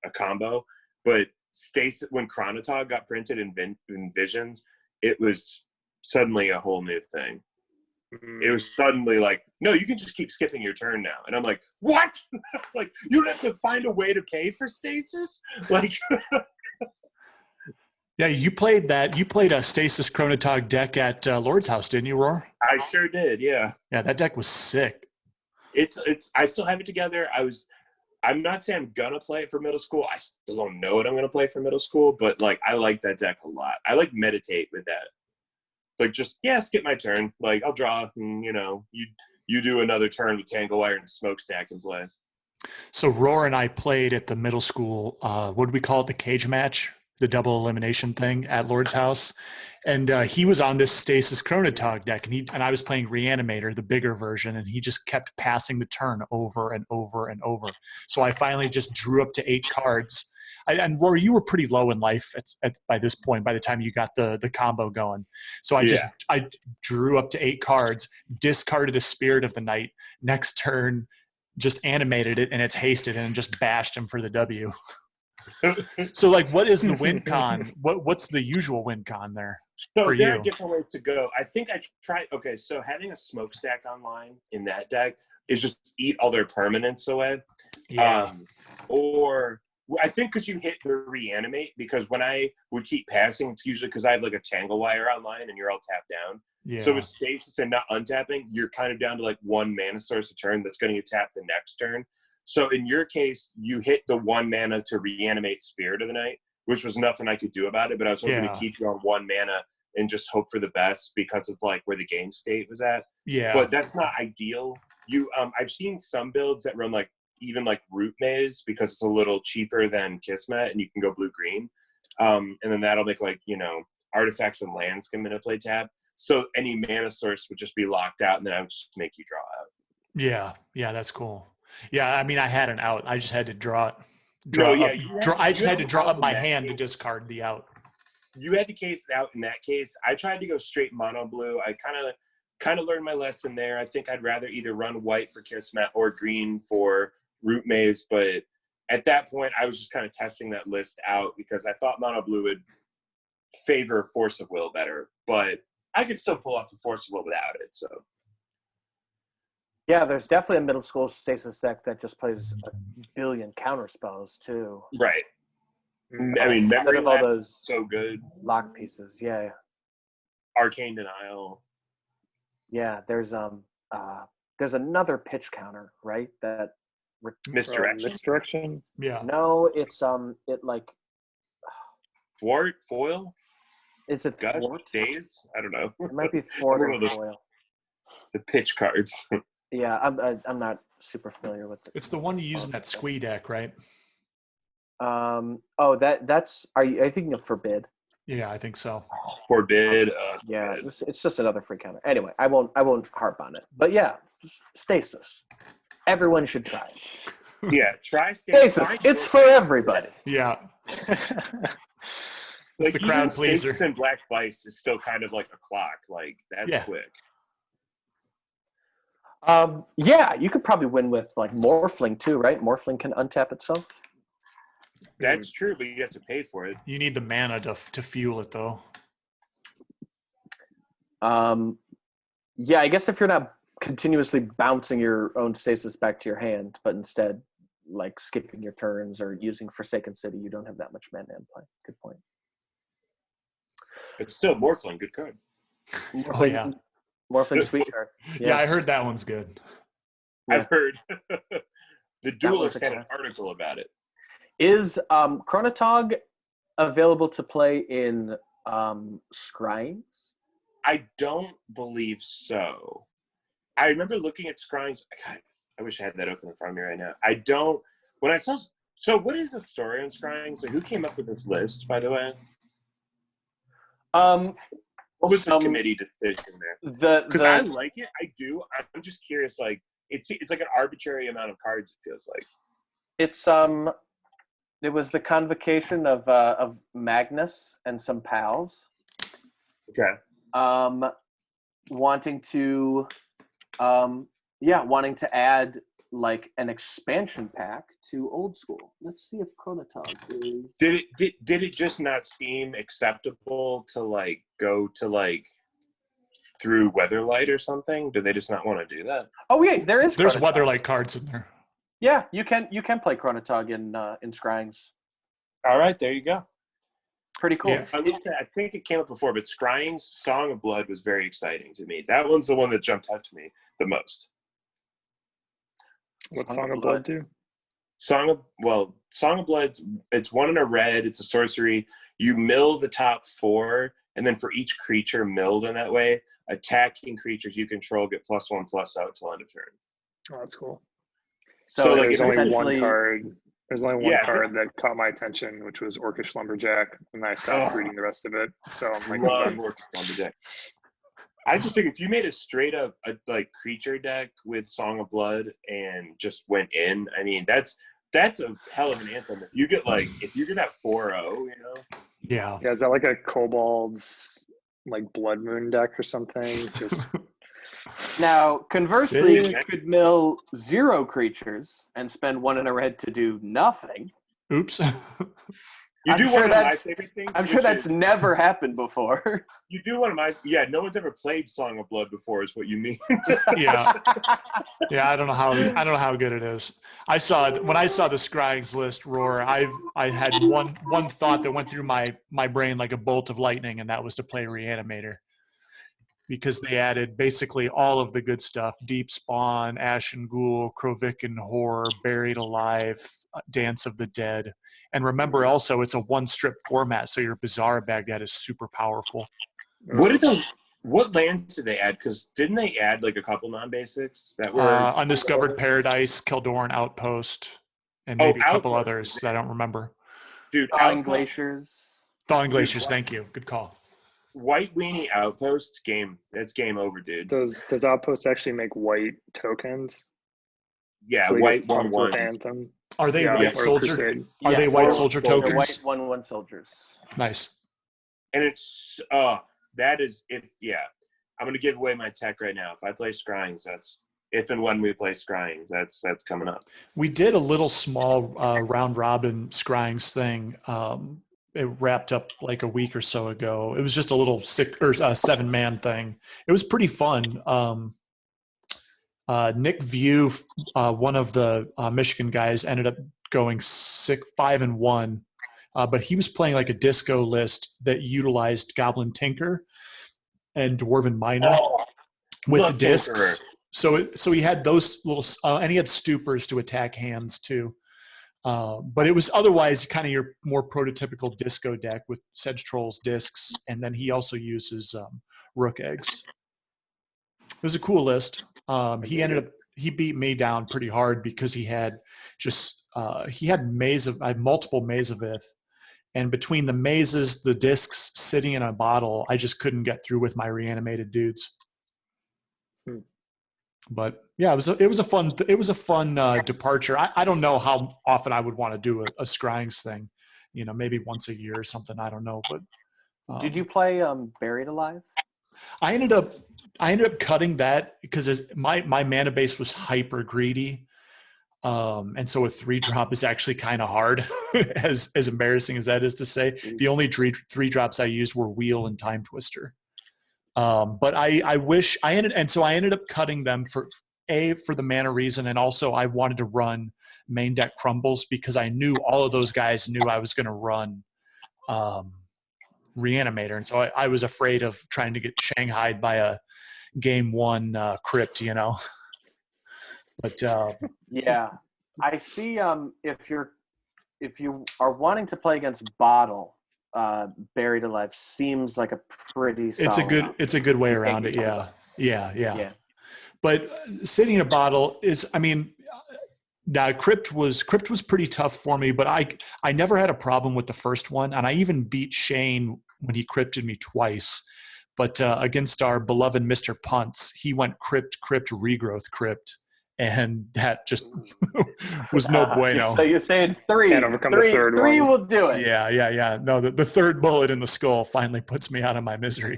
a combo, but Stasis, when Chronotog got printed in Visions, it was suddenly a whole new thing. It was suddenly like, no, you can just keep skipping your turn now. And I'm like, what? Like, you don't have to find a way to pay for Stasis? Like, yeah, you played a Stasis Chronotog deck at Lord's house, didn't you, Rohr? I sure did, yeah. Yeah, that deck was sick. It's I still have it together. I'm not saying I'm gonna play it for middle school. I still don't know what I'm gonna play for middle school, but like, I like that deck a lot. I like meditate with that. Like, just, skip my turn. Like, I'll draw, and, you do another turn with Tangle Wire and Smokestack and play. So Rohr and I played at the middle school, what do we call it, the cage match, the double elimination thing at Lord's house. And he was on this Stasis Chronotog deck, and I was playing Reanimator, the bigger version, and he just kept passing the turn over and over and over. So I finally just drew up to 8 cards. And Rohr, you were pretty low in life by this point, by the time you got the combo going. So I drew up to 8 cards, discarded a Spirit of the Night. Next turn, just animated it, and it's hasted, and just bashed him for the W. So, like, what is the win con? What's the usual win con there for you? There are different ways to go. I think I tried. Okay, so having a Smokestack online in that deck is just eat all their permanents away. Yeah. Or I think because you hit the reanimate, because when I would keep passing, it's usually because I have like a Tangle Wire online and you're all tapped down. Yeah. So with Stasis and not untapping, you're kind of down to like 1 mana source a turn that's going to get tapped the next turn. So in your case, you hit the 1 mana to reanimate Spirit of the Night, which was nothing I could do about it, but I was hoping to keep you on 1 mana and just hope for the best because of like where the game state was at. Yeah. But that's not ideal. I've seen some builds that run like even like Root Maze because it's a little cheaper than Kismet and you can go blue-green. And then that'll make like, artifacts and lands come into play tap. So any mana source would just be locked out and then I would just make you draw out. Yeah, that's cool. Yeah, I mean, I had an out. I just had to draw it. I just had to draw up my hand to discard the out. You had the case out in that case. I tried to go straight mono blue. I kind of learned my lesson there. I think I'd rather either run white for Kismet or green for Root Maze, but at that point I was just kind of testing that list out because I thought mono blue would favor Force of Will better, but I could still pull off the Force of Will without it. So yeah, there's definitely a middle school Stasis deck that just plays a billion counter spells too. Right. I mean, Memory of all those so good. Lock pieces, yeah. Arcane Denial. Yeah, there's another pitch counter, right? That Misdirection. Yeah. No, it's it like Thwart, foil. Is it Gut, thwart? Daze? I don't know. It might be thwart or foil. The pitch cards. Yeah, I'm not super familiar with it. It's the one you use in that Squee deck, right? That's are you thinking of Forbid? Yeah, I think so. Forbid. Yeah, it's just another free counter. Anyway, I won't harp on it. But yeah, Stasis. Everyone should try it. Yeah, try Stasis. It's for everybody. Yeah. It's the crowd pleaser. And Black Vice is still kind of like a clock. Like, that's quick. Yeah, you could probably win with like Morphling too, right? Morphling can untap itself. That's true, but you have to pay for it. You need the mana to fuel it, though. Yeah, I guess if you're not continuously bouncing your own Stasis back to your hand, but instead like skipping your turns or using Forsaken City, you don't have that much mana in play. Good point. It's still Morphling, good card. Oh yeah, Morphling sweet card. Yeah, I heard that one's good. Yeah. I've heard. The Duelist had an article about it. Is Chronotog available to play in Scryings? I don't believe so. I remember looking at Scryings. God, I wish I had that open in front of me right now. I don't. When I saw. So, what is the story on Scryings? So, who came up with this list, by the way? What was the committee decision there? Because I like it. I do. I'm just curious. Like, it's like an arbitrary amount of cards. It feels like. It was the convocation of Magnus and some pals. Okay. Wanting to add like an expansion pack to Old School. Let's see if Chronotog is. Did it just not seem acceptable to like go to like through Weatherlight or something? Do they just not want to do that? Oh yeah, there's Weatherlight cards in there. Yeah, you can play Chronotog in Scryings. All right, there you go. Pretty cool. Yeah, I think it came up before, but Scrying's Song of Blood was very exciting to me. That one's the one that jumped out to me the most. What's Song of Blood do? Song of Blood's, it's 1 and a red. It's a sorcery. You mill the top 4, and then for each creature milled in that way, attacking creatures you control get +1/+0 till end of turn. Oh, that's cool. So like there's only one card. There's only one card that caught my attention, which was Orcish Lumberjack, and I stopped reading the rest of it. So I'm like, love Orcish Lumberjack. I just think if you made a straight up like creature deck with Song of Blood and just went in, I mean that's a hell of an anthem. If you get that 4/0, you know. Yeah. Yeah, is that like a Kobold's like Blood Moon deck or something? Just now, conversely, you could mill 0 creatures and spend 1 and a red to do nothing. Oops. I'm sure that's never happened before. You do one of my no one's ever played Song of Blood before is what you mean. Yeah. I don't know how good it is. When I saw the Scryings list, Rohr, I had one thought that went through my brain like a bolt of lightning, and that was to play Reanimator. Because they added basically all of the good stuff: Deep Spawn, Ashen Ghoul, Krovikan Horror, Buried Alive, Dance of the Dead. And remember also, it's a 1-strip format, so your Bazaar Baghdad is super powerful. What lands did they add? Because didn't they add like a couple non-basics that were Undiscovered Paradise, Keldoran Outpost, and maybe a couple others that I don't remember. Dude, Thawing Glaciers. Thawing Glaciers, thank you. Good call. White Weenie Outpost that's game over, dude. Does Outpost actually make white tokens? Yeah, so white 1/1. Anthem. Are they white soldier? Crusade. Are they white soldier tokens? White 1/1 soldiers. Nice. And it's that is I'm gonna give away my tech right now. If I play Scryings, that's if and when we play Scryings, that's coming up. We did a little small round robin Scryings thing. It wrapped up like a week or so ago. It was just a little 7-man thing. It was pretty fun. Nick View, one of the Michigan guys, ended up going 5-1, but he was playing like a disco list that utilized Goblin Tinker and Dwarven Mina with the discs. So he had those little, and he had Stoopers to attack hands too. But it was otherwise kind of your more prototypical disco deck with Sedge Trolls discs, and then he also uses Rook Eggs. It was a cool list. He beat me down pretty hard because he had multiple Mazavith, and between the mazes, the discs sitting in a bottle, I just couldn't get through with my reanimated dudes. But yeah, it was a fun departure. I don't know how often I would want to do a Scryings thing, maybe once a year or something. I don't know. But did you play Buried Alive? I ended up cutting that because my mana base was hyper greedy, and so a 3-drop is actually kind of hard. as embarrassing as that is to say, the only 3-drops I used were Wheel and Time Twister. But I wish I ended up cutting them for the mana reason, and also I wanted to run main deck Crumbles because I knew all of those guys knew I was going to run Reanimator, and so I was afraid of trying to get shanghaied by a game 1 crypt, But yeah, I see. If you are wanting to play against Bottle, Buried Alive seems like a pretty solid. It's a good way around it. Yeah. But Sitting in a Bottle is, I mean, now Crypt was pretty tough for me, but I never had a problem with the first one, and I even beat Shane when he crypted me twice. But against our beloved Mr. Punts, he went Crypt, Regrowth, Crypt, and that just was no bueno. So you're saying three? Can't overcome the third three one. will do it. Yeah. No, the third bullet in the skull finally puts me out of my misery.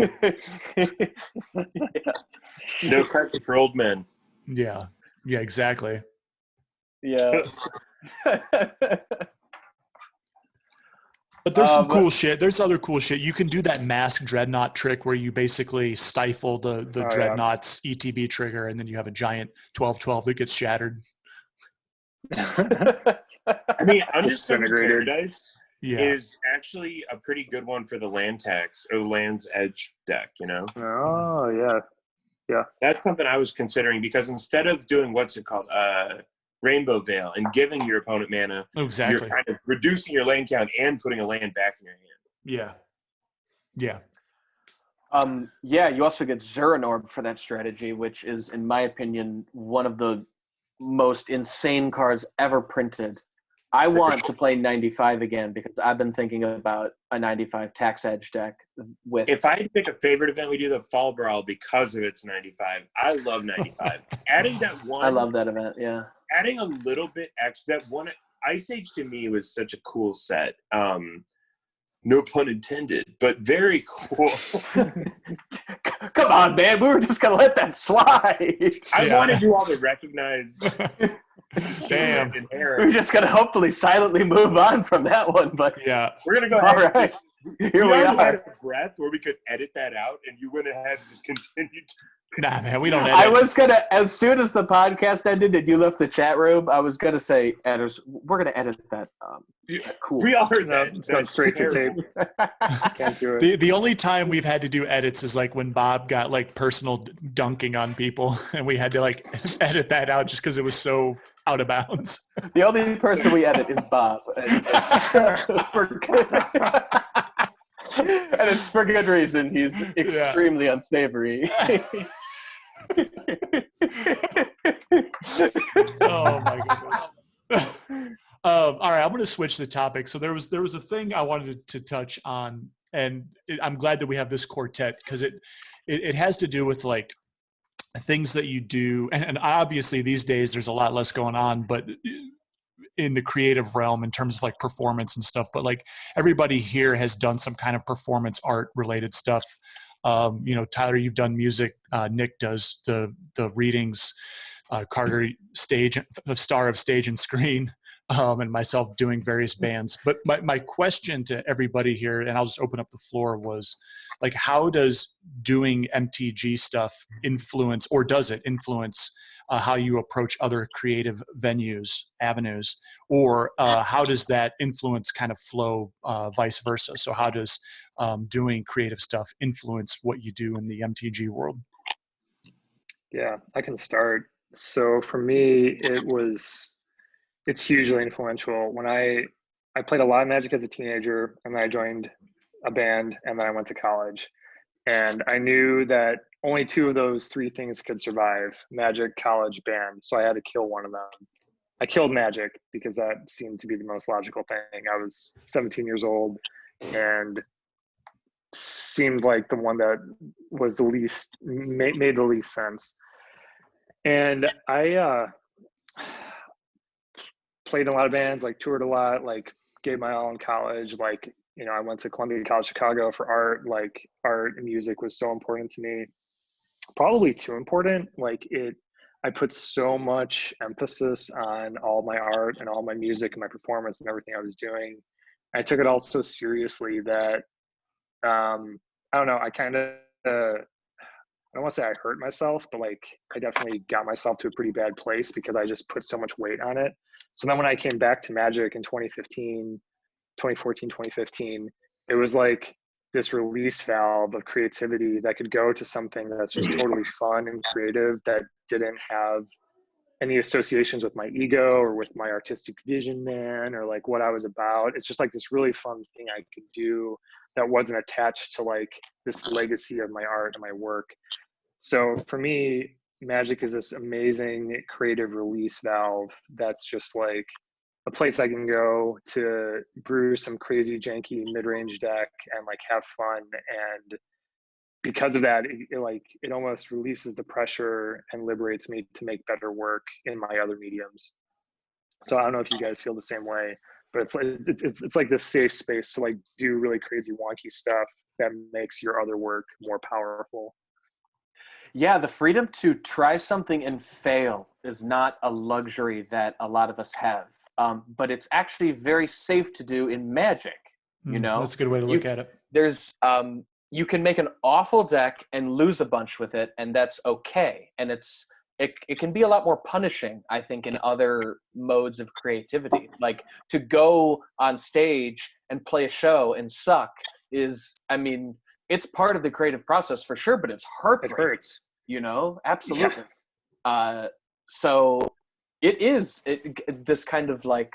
No crack for old men. Yeah, exactly. Yeah. But there's some cool shit. There's other cool shit. You can do that mask dreadnought trick where you basically stifle the dreadnought's ETB trigger, and then you have a giant 12-12 that gets shattered. I mean, Undiscovered Paradise Yeah. is actually a pretty good one for the land tax or Land's Edge deck, you know? Oh, yeah. That's something I was considering, because instead of doing what's it called, Rainbow Veil, and giving your opponent mana, Exactly. you're kind of reducing your land count and putting a land back in your hand. Yeah. Yeah, you also get Zuranorb for that strategy, which is, in my opinion, one of the most insane cards ever printed. I want to play 95 again because I've been thinking about a 95 tax edge deck with. If I had to pick a favorite event, we do the Fall Brawl because of its 95. I love 95. Adding that one. I love that event, yeah. Adding a little bit extra. That one, Ice Age to me was such a cool set. No pun intended, but very cool. Come on, man. We were just going to let that slide. I want to do all the recognized. Damn. We're just going to hopefully silently move on from that one. But yeah, we're going to go ahead. All right. Here we are. Had a breath where we could edit that out, and you went ahead and just continued. Nah, man, we don't edit. I was going to, as soon as the podcast ended and you left the chat room, I was going to say, Etters, we're going to edit that. Cool. We all heard that. It's going straight to tape. Can't do it. The only time we've had to do edits is like when Bob got like personal dunking on people, and we had to like edit that out just because it was so out of bounds. The only person we edit is Bob. And it's for good reason. He's extremely unsavory. Oh my goodness. All right, I'm going to switch the topic. So there was a thing I wanted to touch on, and I'm glad that we have this quartet because it has to do with like things that you do, and obviously these days there's a lot less going on, but in the creative realm in terms of like performance and stuff. But like everybody here has done some kind of performance art related stuff. Tyler, you've done music. Nick does the readings. Carter, star of stage and screen, and myself doing various bands. But my question to everybody here, and I'll just open up the floor, was like, how does doing MTG stuff influence, or does it influence how you approach other creative avenues, or how does that influence kind of flow vice versa? So how does doing creative stuff influence what you do in the MTG world? Yeah, I can start. So for me, it's hugely influential. When I played a lot of Magic as a teenager, and then I joined a band, and then I went to college. And I knew that only two of those three things could survive: Magic, college, band. So I had to kill one of them. I killed Magic because that seemed to be the most logical thing. I was 17 years old and seemed like the one that was the least, made the least sense. And I played in a lot of bands, like toured a lot, like gave my all in college. Like, I went to Columbia College Chicago for art. Like, art and music was so important to me, probably too important. Like, I put so much emphasis on all my art and all my music and my performance and everything I was doing. I took it all so seriously that I don't know, I kind of I don't want to say I hurt myself, but like I definitely got myself to a pretty bad place because I just put so much weight on it. So then when I came back to Magic in 2014, 2015, it was like this release valve of creativity that could go to something that's just totally fun and creative, that didn't have any associations with my ego or with my artistic vision, man, or like what I was about. It's just like this really fun thing I could do that wasn't attached to like this legacy of my art and my work. So for me, Magic is this amazing creative release valve that's just like a place I can go to brew some crazy janky mid-range deck and like have fun. And because of that, it almost releases the pressure and liberates me to make better work in my other mediums. So I don't know if you guys feel the same way, but it's like this safe space to like do really crazy wonky stuff that makes your other work more powerful. Yeah, the freedom to try something and fail is not a luxury that a lot of us have. But it's actually very safe to do in Magic, you know? That's a good way to look at it. There's, you can make an awful deck and lose a bunch with it, and that's okay. And it can be a lot more punishing, I think, in other modes of creativity. Like, to go on stage and play a show and suck is, I mean, it's part of the creative process for sure, but it's heartbreaking. It hurts. You know, absolutely. Yeah. So it is this kind of like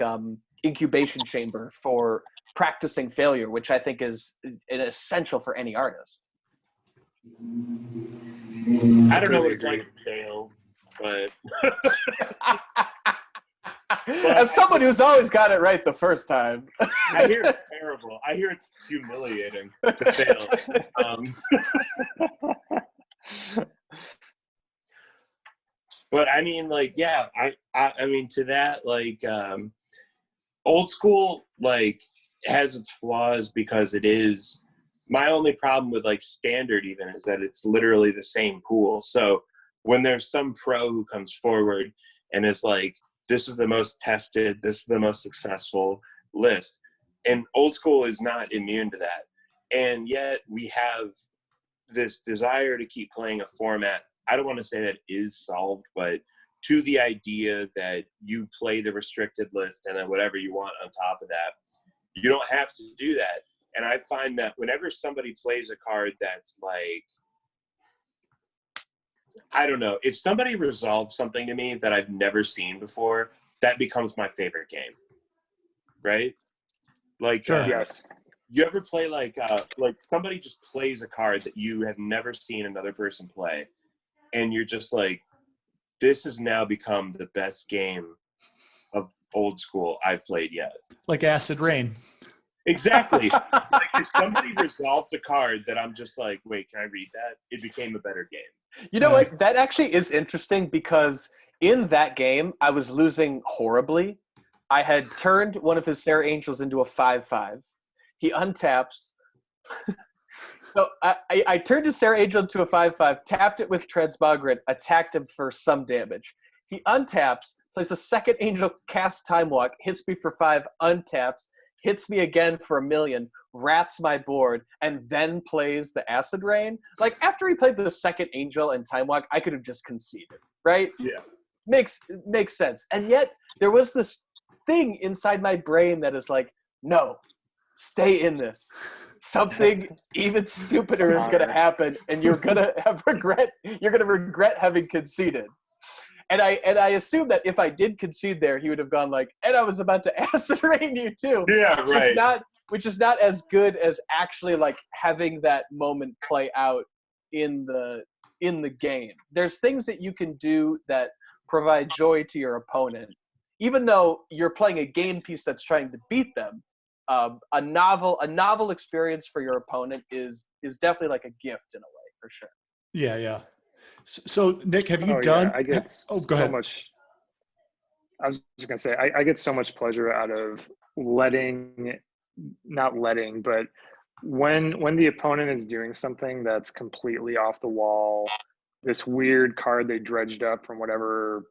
incubation chamber for practicing failure, which I think is essential for any artist. I don't know what it's like to fail, but as someone who's always got it right the first time. I hear it's terrible. I hear it's humiliating to fail. But I mean, like, yeah, I mean, to that, like, old school, like, has its flaws because it is. My only problem with like standard even is that it's literally the same pool. So when there's some pro who comes forward and is like, this is the most tested, this is the most successful list, and old school is not immune to that. And yet we have this desire to keep playing a format. I don't want to say that is solved, but to the idea that you play the restricted list and then whatever you want on top of that, you don't have to do that. And I find that whenever somebody plays a card that's like, I don't know, if somebody resolves something to me that I've never seen before, that becomes my favorite game, right? Like, sure. Yes. You ever play like somebody just plays a card that you have never seen another person play, and you're just like, this has now become the best game of old school I've played yet. Like Acid Rain. Exactly. Like, if somebody resolved a card that I'm just like, wait, can I read that? It became a better game. You know what? That actually is interesting because in that game, I was losing horribly. I had turned one of his Sarah Angels into a 5/5. He untaps. So I turned his Sarah Angel into a 5/5, tapped it with Transmogriff, attacked him for some damage. He untaps, plays a second Angel, casts Time Walk, hits me for 5, untaps, hits me again for 1,000,000, rats my board, and then plays the Acid Rain. Like, after he played the second Angel and Time Walk, I could have just conceded, right? Yeah. Makes sense. And yet, there was this thing inside my brain that is like, no, stay in this. Something even stupider is going to happen, and you're going to have regret. You're going to regret having conceded. And I assume that if I did concede there, he would have gone like, and I was about to Acid Rain you too. Yeah, right. Which is not as good as actually like having that moment play out in the game. There's things that you can do that provide joy to your opponent, even though you're playing a game piece that's trying to beat them. A novel experience for your opponent is definitely like a gift in a way, for sure. Yeah. So Nick, have you done? Yeah, I get go ahead. so much. I was just gonna say I get so much pleasure out of not letting, but when the opponent is doing something that's completely off the wall, this weird card they dredged up from whatever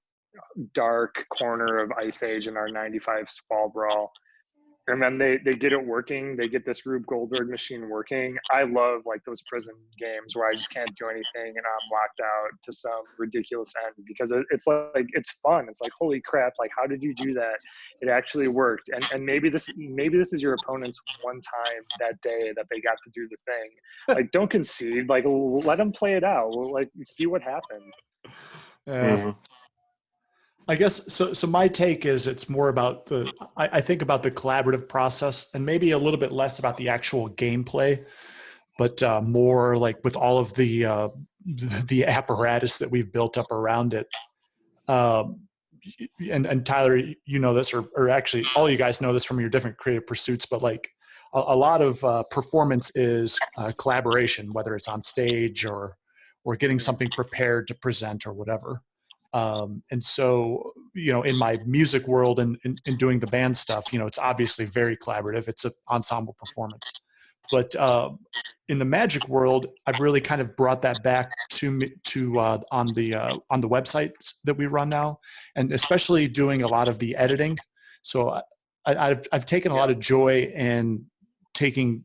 dark corner of Ice Age in our 95 Fall Brawl, and then they get it working. They get this Rube Goldberg machine working. I love like those prison games where I just can't do anything and I'm locked out to some ridiculous end because it's like it's fun. It's like, holy crap! Like, how did you do that? It actually worked. And maybe this is your opponent's one time that day that they got to do the thing. Like, don't concede. Like, let them play it out. Like, see what happens. Mm-hmm. I guess so. So my take is it's more about I think about the collaborative process and maybe a little bit less about the actual gameplay, but more like with all of the apparatus that we've built up around it. Um, and Tyler, you know this, or actually all you guys know this from your different creative pursuits, but like a lot of performance is collaboration, whether it's on stage or getting something prepared to present or whatever. And so, you know, in my music world and in doing the band stuff, you know, it's obviously very collaborative. It's an ensemble performance. But in the magic world, I've really kind of brought that back to on the websites that we run now, and especially doing a lot of the editing. So I've taken a lot of joy in taking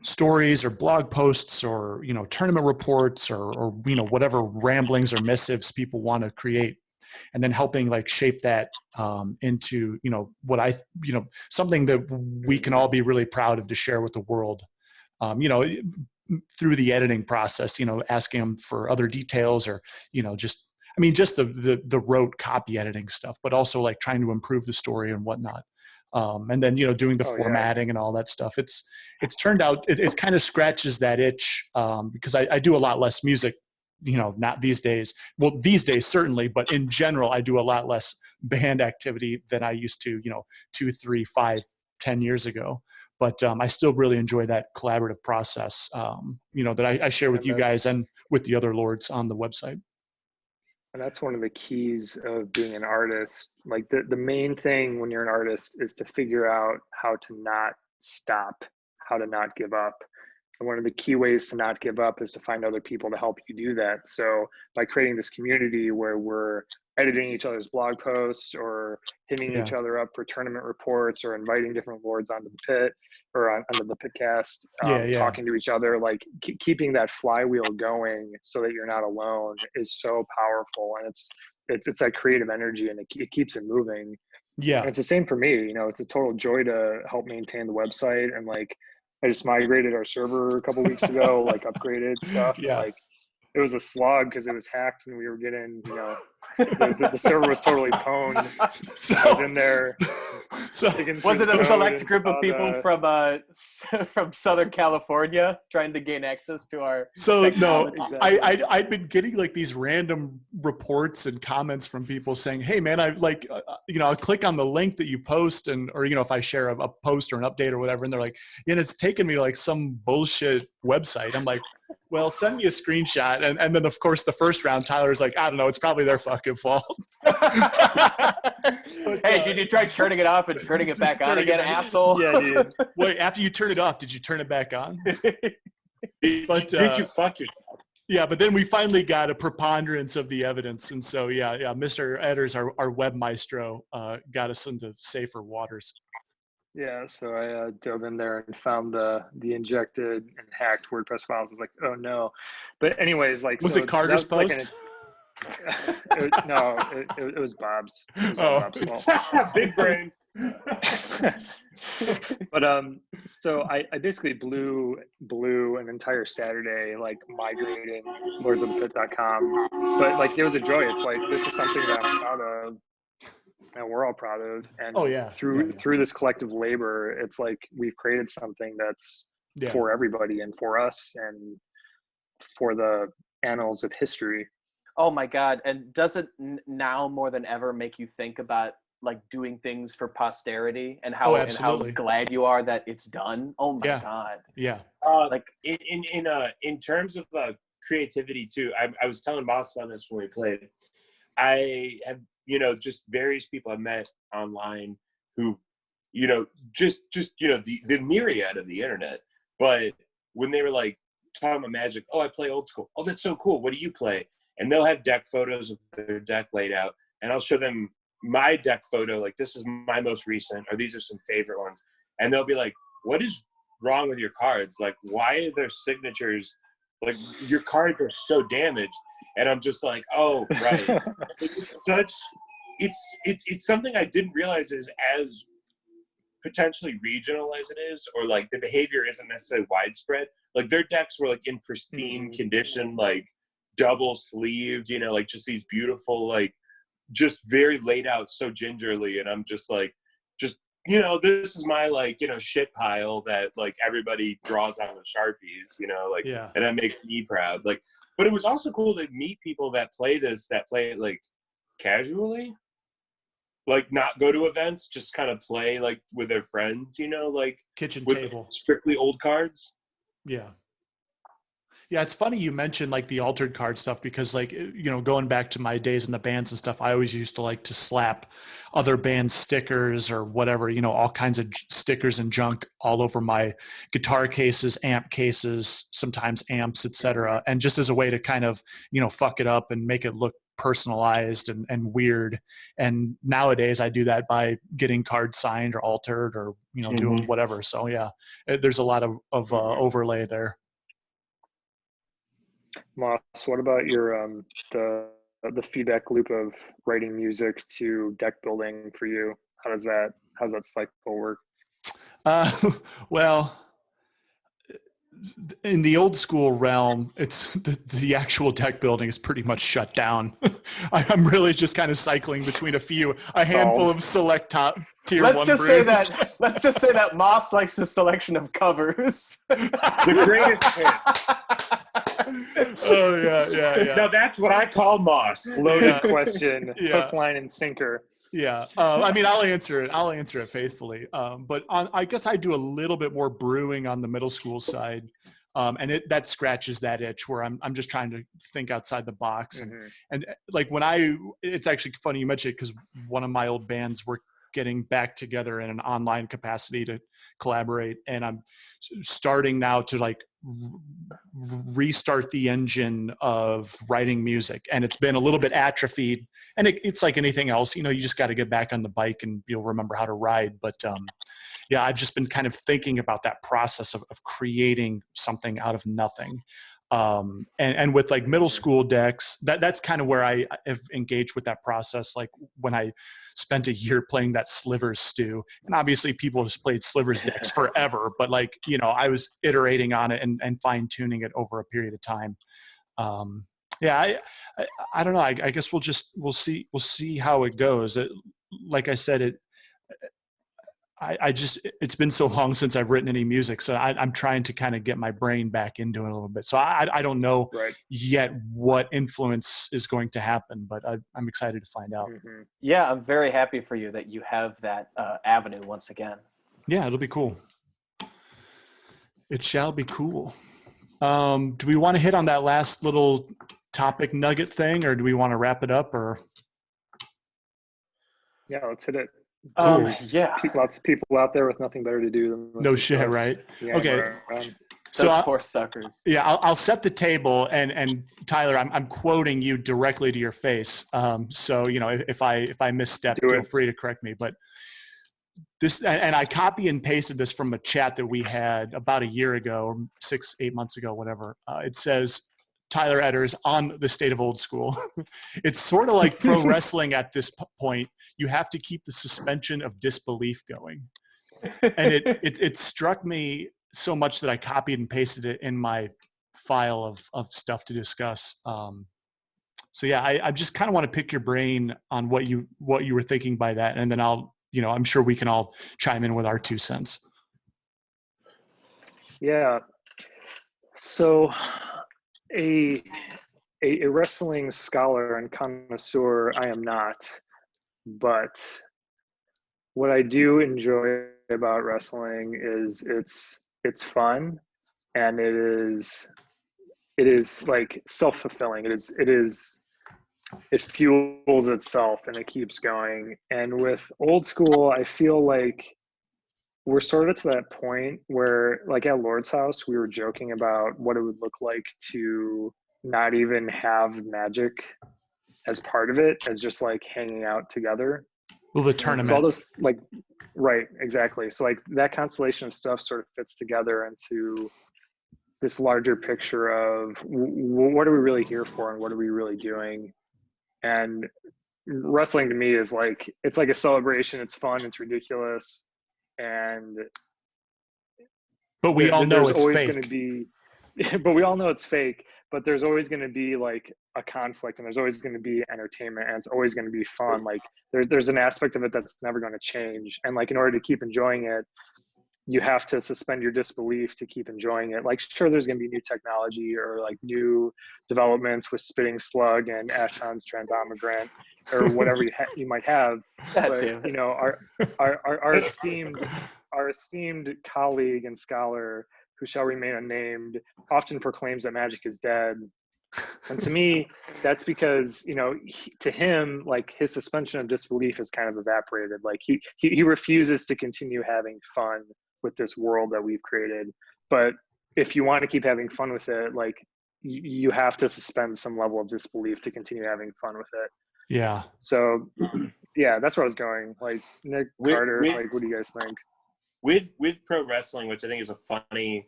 stories or blog posts or, you know, tournament reports or you know, whatever ramblings or missives people want to create, and then helping like shape that into, you know, you know, something that we can all be really proud of to share with the world, you know, through the editing process, you know, asking them for other details or, you know, just the rote copy editing stuff, but also like trying to improve the story and whatnot. And then, you know, doing the formatting and all that stuff. It's turned out, it kind of scratches that itch because I do a lot less music, you know, not these days. Well, these days, certainly, but in general, I do a lot less band activity than I used to, you know, 2, 3, 5, 10 years ago. But I still really enjoy that collaborative process, you know, that I share with you guys and with the other lords on the website. And that's one of the keys of being an artist. Like the main thing when you're an artist is to figure out how to not stop, how to not give up. And one of the key ways to not give up is to find other people to help you do that. So by creating this community where we're editing each other's blog posts or hitting each other up for tournament reports or inviting different lords onto the pit or onto the Pitcast, talking to each other, like keeping that flywheel going so that you're not alone is so powerful. And it's that creative energy, and it keeps it moving. Yeah. And it's the same for me. You know, it's a total joy to help maintain the website. And like, I just migrated our server a couple weeks ago, like upgraded stuff. Yeah. And like, it was a slog because it was hacked and we were getting, you know, the server was totally pwned. So I was in there. Was it a select group of people from Southern California trying to gain access to our? So no, exactly. I'd been getting like these random reports and comments from people saying, "Hey man, I like, you know, I'll click on the link that you post or you know, if I share a post or an update or whatever," and they're like, "Yeah, it's taken me like some bullshit website." I'm like, well, send me a screenshot. And then, of course, the first round, Tyler's like, I don't know, it's probably their fucking fault. But, hey, did you try turning it off and turning it back on again, asshole? Yeah, dude. Wait, after you turn it off, did you turn it back on? Did you fuck yourself? Yeah, but then we finally got a preponderance of the evidence. And so, yeah, Mr. Etters, our web maestro, got us into safer waters. Yeah, so I dove in there and found the injected and hacked WordPress files. I was like, oh no. But anyways, like, was so it Carter's post? It was Bob's. It was Bob's fault. Big brain. But so I basically blew an entire Saturday like migrating lordsofthepit.com. But like, it was a joy. It's like, this is something that I'm proud of. And we're all proud of, and through this collective labor, it's like we've created something that's for everybody and for us and for the annals of history. Oh my God! And does it now more than ever make you think about like doing things for posterity and how glad you are that it's done? Oh my God! Yeah. Like in terms of creativity too, I was telling Moss about this when we played. I have, you know, just various people I've met online who, you know, just you know, the myriad of the internet. But when they were like talking about Magic, oh, I play old school. Oh, that's so cool. What do you play? And they'll have deck photos of their deck laid out, and I'll show them my deck photo. Like, this is my most recent, or these are some favorite ones. And they'll be like, what is wrong with your cards? Like, why are their signatures? Like, your cards are so damaged. And I'm just like, oh, right. It's something I didn't realize is as potentially regional as it is, or like the behavior isn't necessarily widespread. Like, their decks were like in pristine condition, like double sleeved, you know, like just these beautiful, like just very laid out so gingerly, and I'm just like, this is my like, shit pile that like everybody draws on with Sharpies, like, Yeah. and that makes me proud. Like, but it was also cool to meet people that play it like casually, like not go to events, just kind of play like with their friends, like Kitchen with table. strictly old cards. Yeah. Yeah, it's funny you mentioned like the altered card stuff because like, going back to my days in the bands and stuff, I always used to like to slap other bands stickers or whatever, all kinds of stickers and junk all over my guitar cases, amp cases, sometimes amps, etc. And just as a way to kind of, fuck it up and make it look personalized and weird. And nowadays I do that by getting cards signed or altered or, doing whatever. So yeah, there's a lot of overlay there. Moss, what about your the feedback loop of writing music to deck building for you? How's that cycle work? Well, in the old school realm, it's the actual deck building is pretty much shut down. I'm really just kind of cycling between a handful of select top tier one brews. Let's just say that Moss likes the selection of covers. The greatest hit. Oh yeah. Now that's what I call Moss. Loaded question, hook, line, and sinker. Yeah, I mean, I'll answer it faithfully. But I guess I do a little bit more brewing on the middle school side, and that scratches that itch where I'm just trying to think outside the box. And like it's actually funny you mentioned it because one of my old bands were getting back together in an online capacity to collaborate, and I'm starting now to like restart the engine of writing music, and it's been a little bit atrophied, and it's like anything else, you just got to get back on the bike and you'll remember how to ride. But yeah, I've just been kind of thinking about that process of creating something out of nothing. And with like middle school decks, that's kind of where I have engaged with that process. Like when I spent a year playing that Slivers stew, and obviously people have played Slivers decks forever, but like, I was iterating on it and fine tuning it over a period of time. Yeah, I don't know. I guess we'll see how it goes. Like I said, it's been so long since I've written any music. So I'm trying to kind of get my brain back into it a little bit. So I don't know yet what influence is going to happen, but I'm excited to find out. Yeah, I'm very happy for you that you have that avenue once again. Yeah, it'll be cool. It shall be cool. Do we want to hit on that last little topic nugget thing, or do we want to wrap it up? Or yeah, let's hit it. Cool. Yeah, lots of people out there with nothing better to do than no shit, right? Okay. So poor suckers. Yeah, I'll set the table, and Tyler, I'm quoting you directly to your face. So if I misstep, feel free to correct me. But this, and I copy and pasted this from a chat that we had about a year ago, or 6-8 months ago, whatever. It says, Tyler Etters on the State of Old School. It's sort of like pro wrestling at this point. You have to keep the suspension of disbelief going. And it struck me so much that I copied and pasted it in my file of stuff to discuss. So yeah, I just kind of want to pick your brain on what you were thinking by that. And then I'm sure we can all chime in with our 2 cents. Yeah. So a wrestling scholar and connoisseur I am not, but what I do enjoy about wrestling is it's fun, and it is like self-fulfilling. It fuels itself and it keeps going. And with old school, I feel like we're sort of to that point where, like at Lord's house, we were joking about what it would look like to not even have magic as part of it, as just like hanging out together. Well, the tournament. So all those, like, right, exactly. So like that constellation of stuff sort of fits together into this larger picture of what are we really here for and what are we really doing. And wrestling to me is like, it's like a celebration. It's fun. It's ridiculous. But we all know it's fake. But we all know it's fake. but there's always going to be like a conflict, and there's always going to be entertainment, and it's always going to be fun. Like there's an aspect of it that's never going to change. And like, in order to keep enjoying it, you have to suspend your disbelief to keep enjoying it. Like, sure, there's going to be new technology or like new developments with Spitting Slug and Ashton's Transomigrant or whatever you might have. But you know, our esteemed colleague and scholar, who shall remain unnamed, often proclaims that magic is dead. And to me, that's because, you know, to him, like, his suspension of disbelief is kind of evaporated. Like he refuses to continue having fun with this world that we've created. But if you want to keep having fun with it, like, you have to suspend some level of disbelief to continue having fun with it. Yeah. So yeah, that's where I was going. Like, Nick, Carter, like, what do you guys think? With pro wrestling, which I think is a funny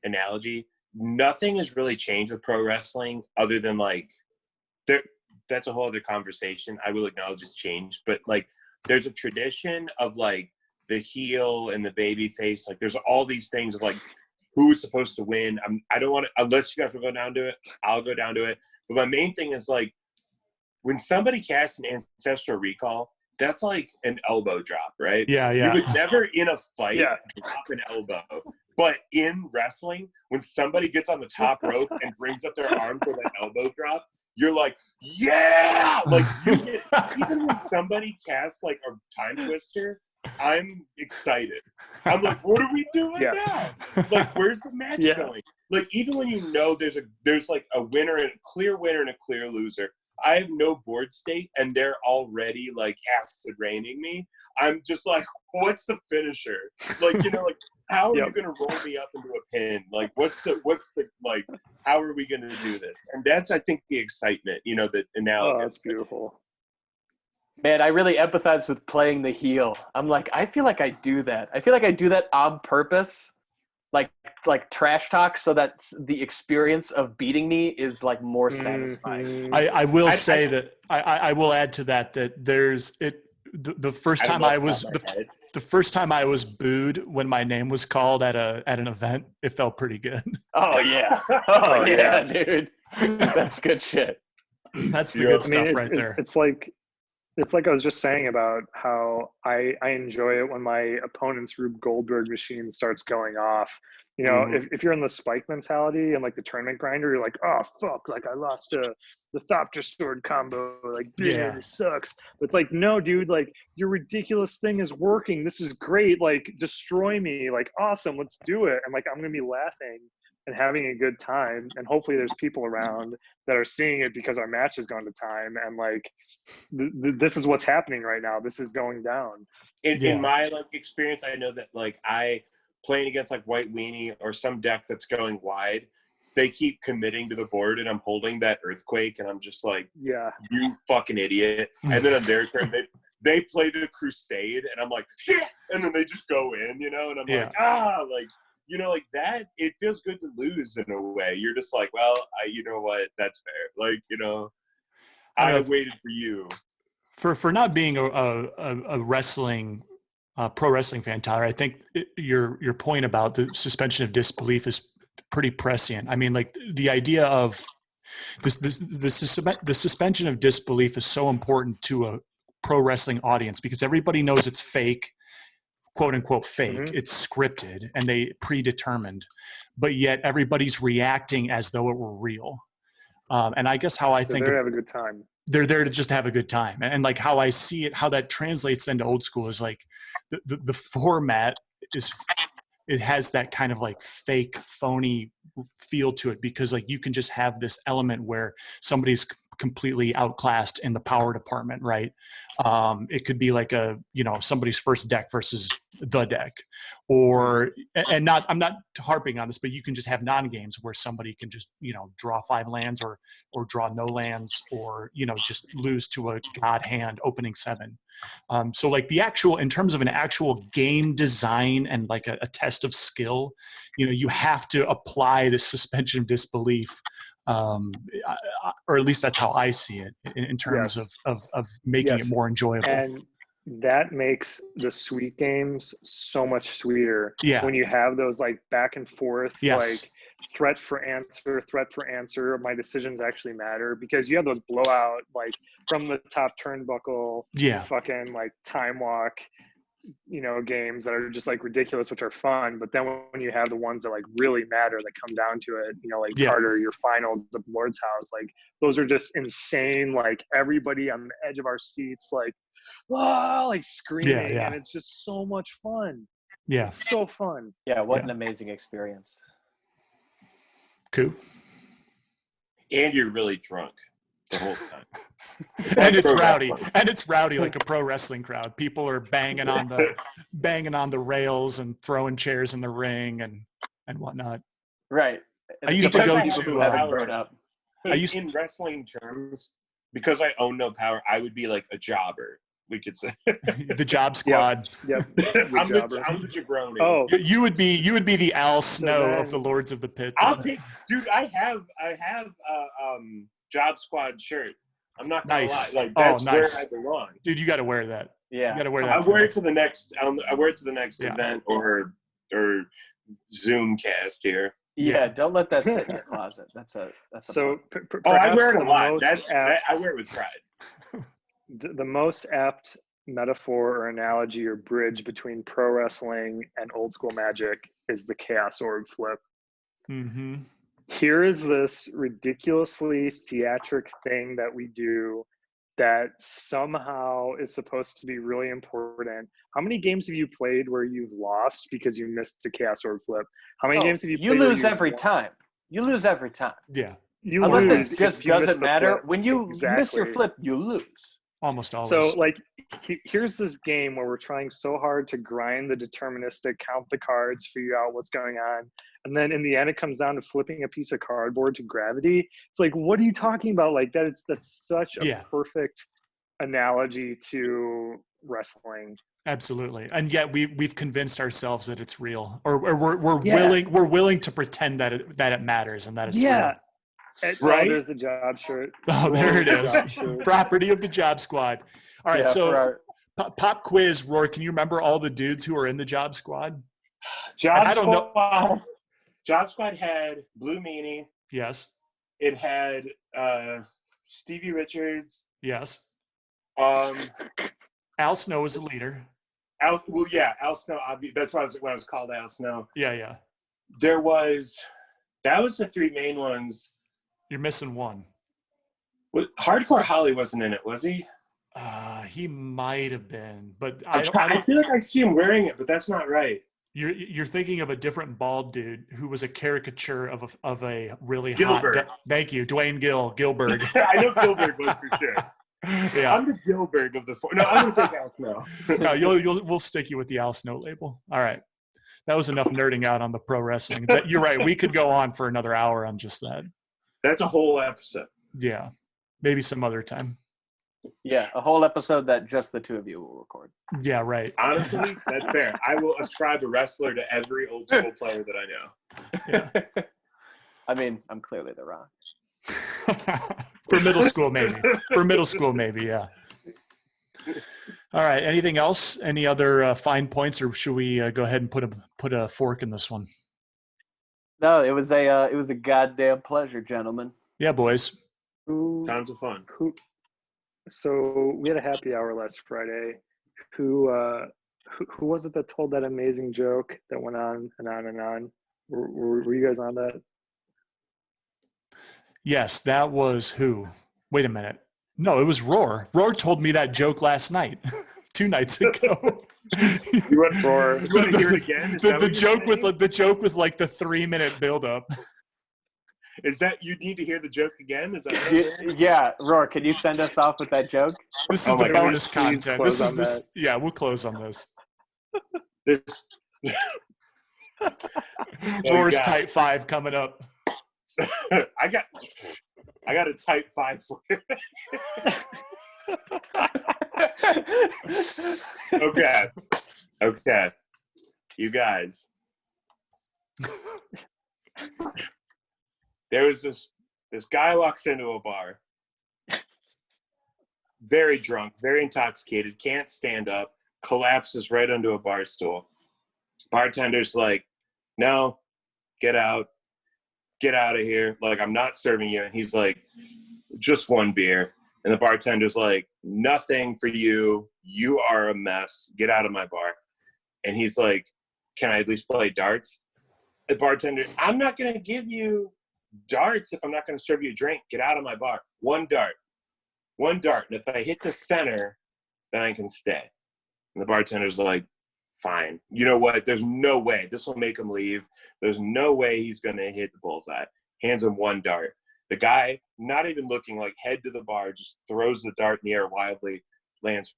analogy, nothing has really changed with pro wrestling other than like that's a whole other conversation. I will acknowledge it's changed, but like there's a tradition of like the heel and the baby face. Like there's all these things of like who's supposed to win. I don't want to, unless you guys will go down to it, I'll go down to it. But my main thing is like when somebody casts an ancestral recall, that's like an elbow drop, right? Yeah. You would never in a fight drop an elbow. But in wrestling, when somebody gets on the top rope and brings up their arm for that elbow drop, you're like, yeah! Like, you get, even when somebody casts like a time twister, I'm excited. I'm like, what are we doing now? Like, where's the match going? Like, even when you know there's like a winner and a clear winner and a clear loser, I have no board state and they're already like acid raining me. I'm just like, what's the finisher? Like, you know, like, how are you going to roll me up into a pin? Like, what's the, like, how are we going to do this? And that's, I think, the excitement, you know, the analogous. Oh, that's beautiful. Man, I really empathize with playing the heel. I'm like, I feel like I do that. I feel like I do that on purpose, like trash talk, so that the experience of beating me is like more satisfying. I will say that I will add to that there's it. The first time the first time I was booed when my name was called at an event, it felt pretty good. Oh yeah. Oh yeah, dude. That's good shit. That's the good stuff right there. It's like I was just saying about how I enjoy it when my opponent's Rube Goldberg machine starts going off. You know, if you're in the spike mentality and like the tournament grinder, you're like, oh fuck, like I lost to the Thopter sword combo, like it sucks. But it's like, no, dude, like your ridiculous thing is working. This is great. Like, destroy me. Like, awesome, let's do it. And like, I'm gonna be laughing and having a good time, and hopefully there's people around that are seeing it because our match has gone to time, and like this is what's happening right now. This is going down. In my like experience, I know that like I playing against like White Weenie or some deck that's going wide, they keep committing to the board and I'm holding that Earthquake and I'm just like, you fucking idiot. And then on their turn they play the Crusade and I'm like, shit, and then they just go in, you know, and I'm like, like, you know, like that, it feels good to lose in a way. You're just like, well, you know what, that's fair. Like, you know, I waited for you. For not being a wrestling, pro wrestling fan, Tyler, I think your point about the suspension of disbelief is pretty prescient. I mean, like the idea of the suspension of disbelief is so important to a pro wrestling audience because everybody knows it's fake, quote unquote fake. It's scripted and they predetermined, but yet everybody's reacting as though it were real. And I guess how I think they're there to have a good time. They're there to just have a good time. And like how I see it, how that translates into old school is like the format is, it has that kind of like fake, phony feel to it because like you can just have this element where somebody's completely outclassed in the power department, right? It could be like somebody's first deck versus the deck, I'm not harping on this, but you can just have non-games where somebody can just, draw 5 lands or draw no lands or, just lose to a god hand opening 7. So like in terms of an actual game design and like a test of skill, you have to apply the suspension of disbelief. Or at least that's how I see it in terms of making it more enjoyable. And that makes the sweet games so much sweeter when you have those like back and forth, like threat for answer. My decisions actually matter, because you have those blowout, like from the top turnbuckle, fucking like time walk, games that are just like ridiculous, which are fun. But then when you have the ones that like really matter, that come down to it, like Carter, your finals of Lord's House, like those are just insane. Like everybody on the edge of our seats, like, like screaming, and it's just so much fun. Yeah, it's so fun. Yeah, what an amazing experience. Cool. And you're really drunk the whole time. And it's rowdy. And it's rowdy like a pro wrestling crowd. People are banging on the rails and throwing chairs in the ring and whatnot. Right. I used to go to in wrestling terms, because I own no power, I would be like a jobber, we could say. The job squad. Yep. I'm the jabroni. Oh, you would be the Al Snow of the Lords of the Pit. I'll take, dude. I have job squad shirt. I'm not gonna lie. Like that's where I belong. Dude, you got to wear that. Yeah, you got to wear that. I wear it to the next. I wear it to the next event or Zoom cast here. Yeah, don't let that sit in your closet. That's a. I wear it a lot. I wear it with pride. The most apt metaphor or analogy or bridge between pro wrestling and old school Magic is the Chaos Orb flip. Mm-hmm. Here is this ridiculously theatric thing that we do that somehow is supposed to be really important. How many games have you played where you've lost because you missed the Chaos Orb flip? How many games have you played? You lose every time. You lose every time. Yeah. Unless it just doesn't matter. When you miss your flip, you lose. Almost always. So, like, here's this game where we're trying so hard to grind the deterministic, count the cards, figure out what's going on. And then in the end, it comes down to flipping a piece of cardboard to gravity. It's like, what are you talking about? Like, that's such a perfect analogy to wrestling. Absolutely. And yet we've convinced ourselves that it's real, or we're willing to pretend that it matters and that it's real. Right. Oh, there's the job shirt. Oh, there it is. Property of the Job Squad. All right. So pop quiz, Rohr. Can you remember all the dudes who were in the Job Squad? Job Squad had Blue Meanie. Yes. It had Stevie Richards. Yes. Al Snow was the leader. Al Snow. That's why I was called Al Snow. Yeah. That was the three main ones. You're missing one. Hardcore Holly wasn't in it, was he? He might have been, but I feel like I see him wearing it, but that's not right. You're thinking of a different bald dude who was a caricature of a really Gilbert. hot. Thank you, Dwayne Gilbert. I know Gilbert was for sure. Yeah, I'm the Gilbert of the four. No, I'm gonna take Al Snow. No, we'll stick you with the Al Snow label. All right, that was enough nerding out on the pro wrestling. You're right. We could go on for another hour on just that. That's a whole episode. Yeah, maybe some other time. Yeah, a whole episode that just the two of you will record. Yeah, right. Honestly, that's fair. I will ascribe a wrestler to every old school player that I know. Yeah. I mean, I'm clearly the Rock. For middle school, maybe. Yeah. All right. Anything else? Any other fine points, or should we go ahead and put a fork in this one? No, it was a goddamn pleasure, gentlemen. Yeah, boys. Tons of fun. So we had a happy hour last Friday. Who was it that told that amazing joke that went on and on and on? Were you guys on that? Yes, that was who? Wait a minute. No, it was Rohr. Rohr told me that joke last night, 2 nights ago. You want Rohr? You want to hear it again? The joke with like the 3-minute buildup. Is that you need to hear the joke again? Is that yeah, Rohr, can you send us off with that joke? This is the bonus content. Yeah, we'll close on this. Rohr's Type 5 coming up. I got a Type 5 for you. Okay. You guys. There was this guy walks into a bar, very drunk, very intoxicated, can't stand up, collapses right onto a bar stool. Bartender's like, no, get out. get out of here. Like, I'm not serving you. And he's like, just one beer. And the bartender's like, nothing for you. You are a mess. Get out of my bar. And he's like, can I at least play darts? The bartender, I'm not going to give you darts if I'm not going to serve you a drink. Get out of my bar. One dart. And if I hit the center, then I can stay. And the bartender's like, fine. You know what? There's no way. This will make him leave. There's no way he's going to hit the bullseye. Hands him one dart. The guy, not even looking, like head to the bar, just throws the dart in the air wildly, lands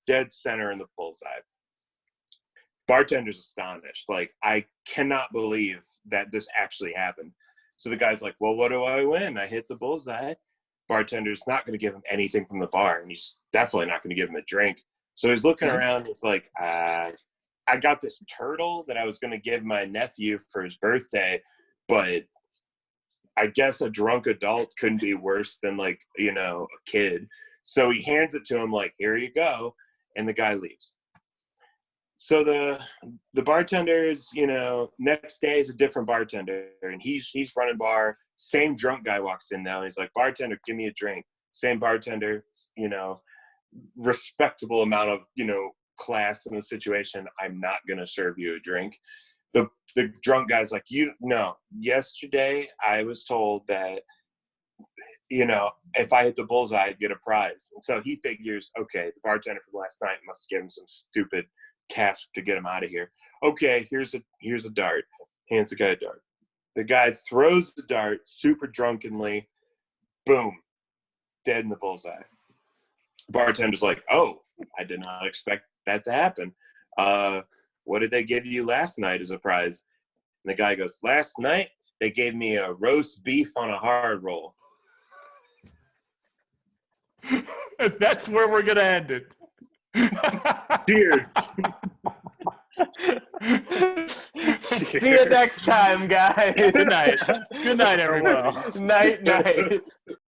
dead center in the bullseye. Bartender's astonished. Like, I cannot believe that this actually happened. So the guy's like, well, what do I win? I hit the bullseye. Bartender's not going to give him anything from the bar, and he's definitely not going to give him a drink. So he's looking around. He's like, I got this turtle that I was going to give my nephew for his birthday, but I guess a drunk adult couldn't be worse than, like, you know, a kid. So he hands it to him like, here you go. And the guy leaves. So the bartender's, you know, next day is a different bartender, and he's running bar. Same drunk guy walks in now, and he's like, bartender, give me a drink. Same bartender, you know, respectable amount of, you know, class in the situation. I'm not going to serve you a drink. The drunk guy's like, yesterday I was told that, you know, if I hit the bullseye, I'd get a prize. And so he figures, okay, the bartender from last night must have given him some stupid task to get him out of here. Okay, here's a dart. Hands the guy a dart. The guy throws the dart super drunkenly. Boom. Dead in the bullseye. Bartender's like, oh, I did not expect that to happen. What did they give you last night as a prize? And the guy goes, last night they gave me a roast beef on a hard roll. That's where we're gonna end it. Cheers. See you next time, guys. Good night. Good night, everyone. Night.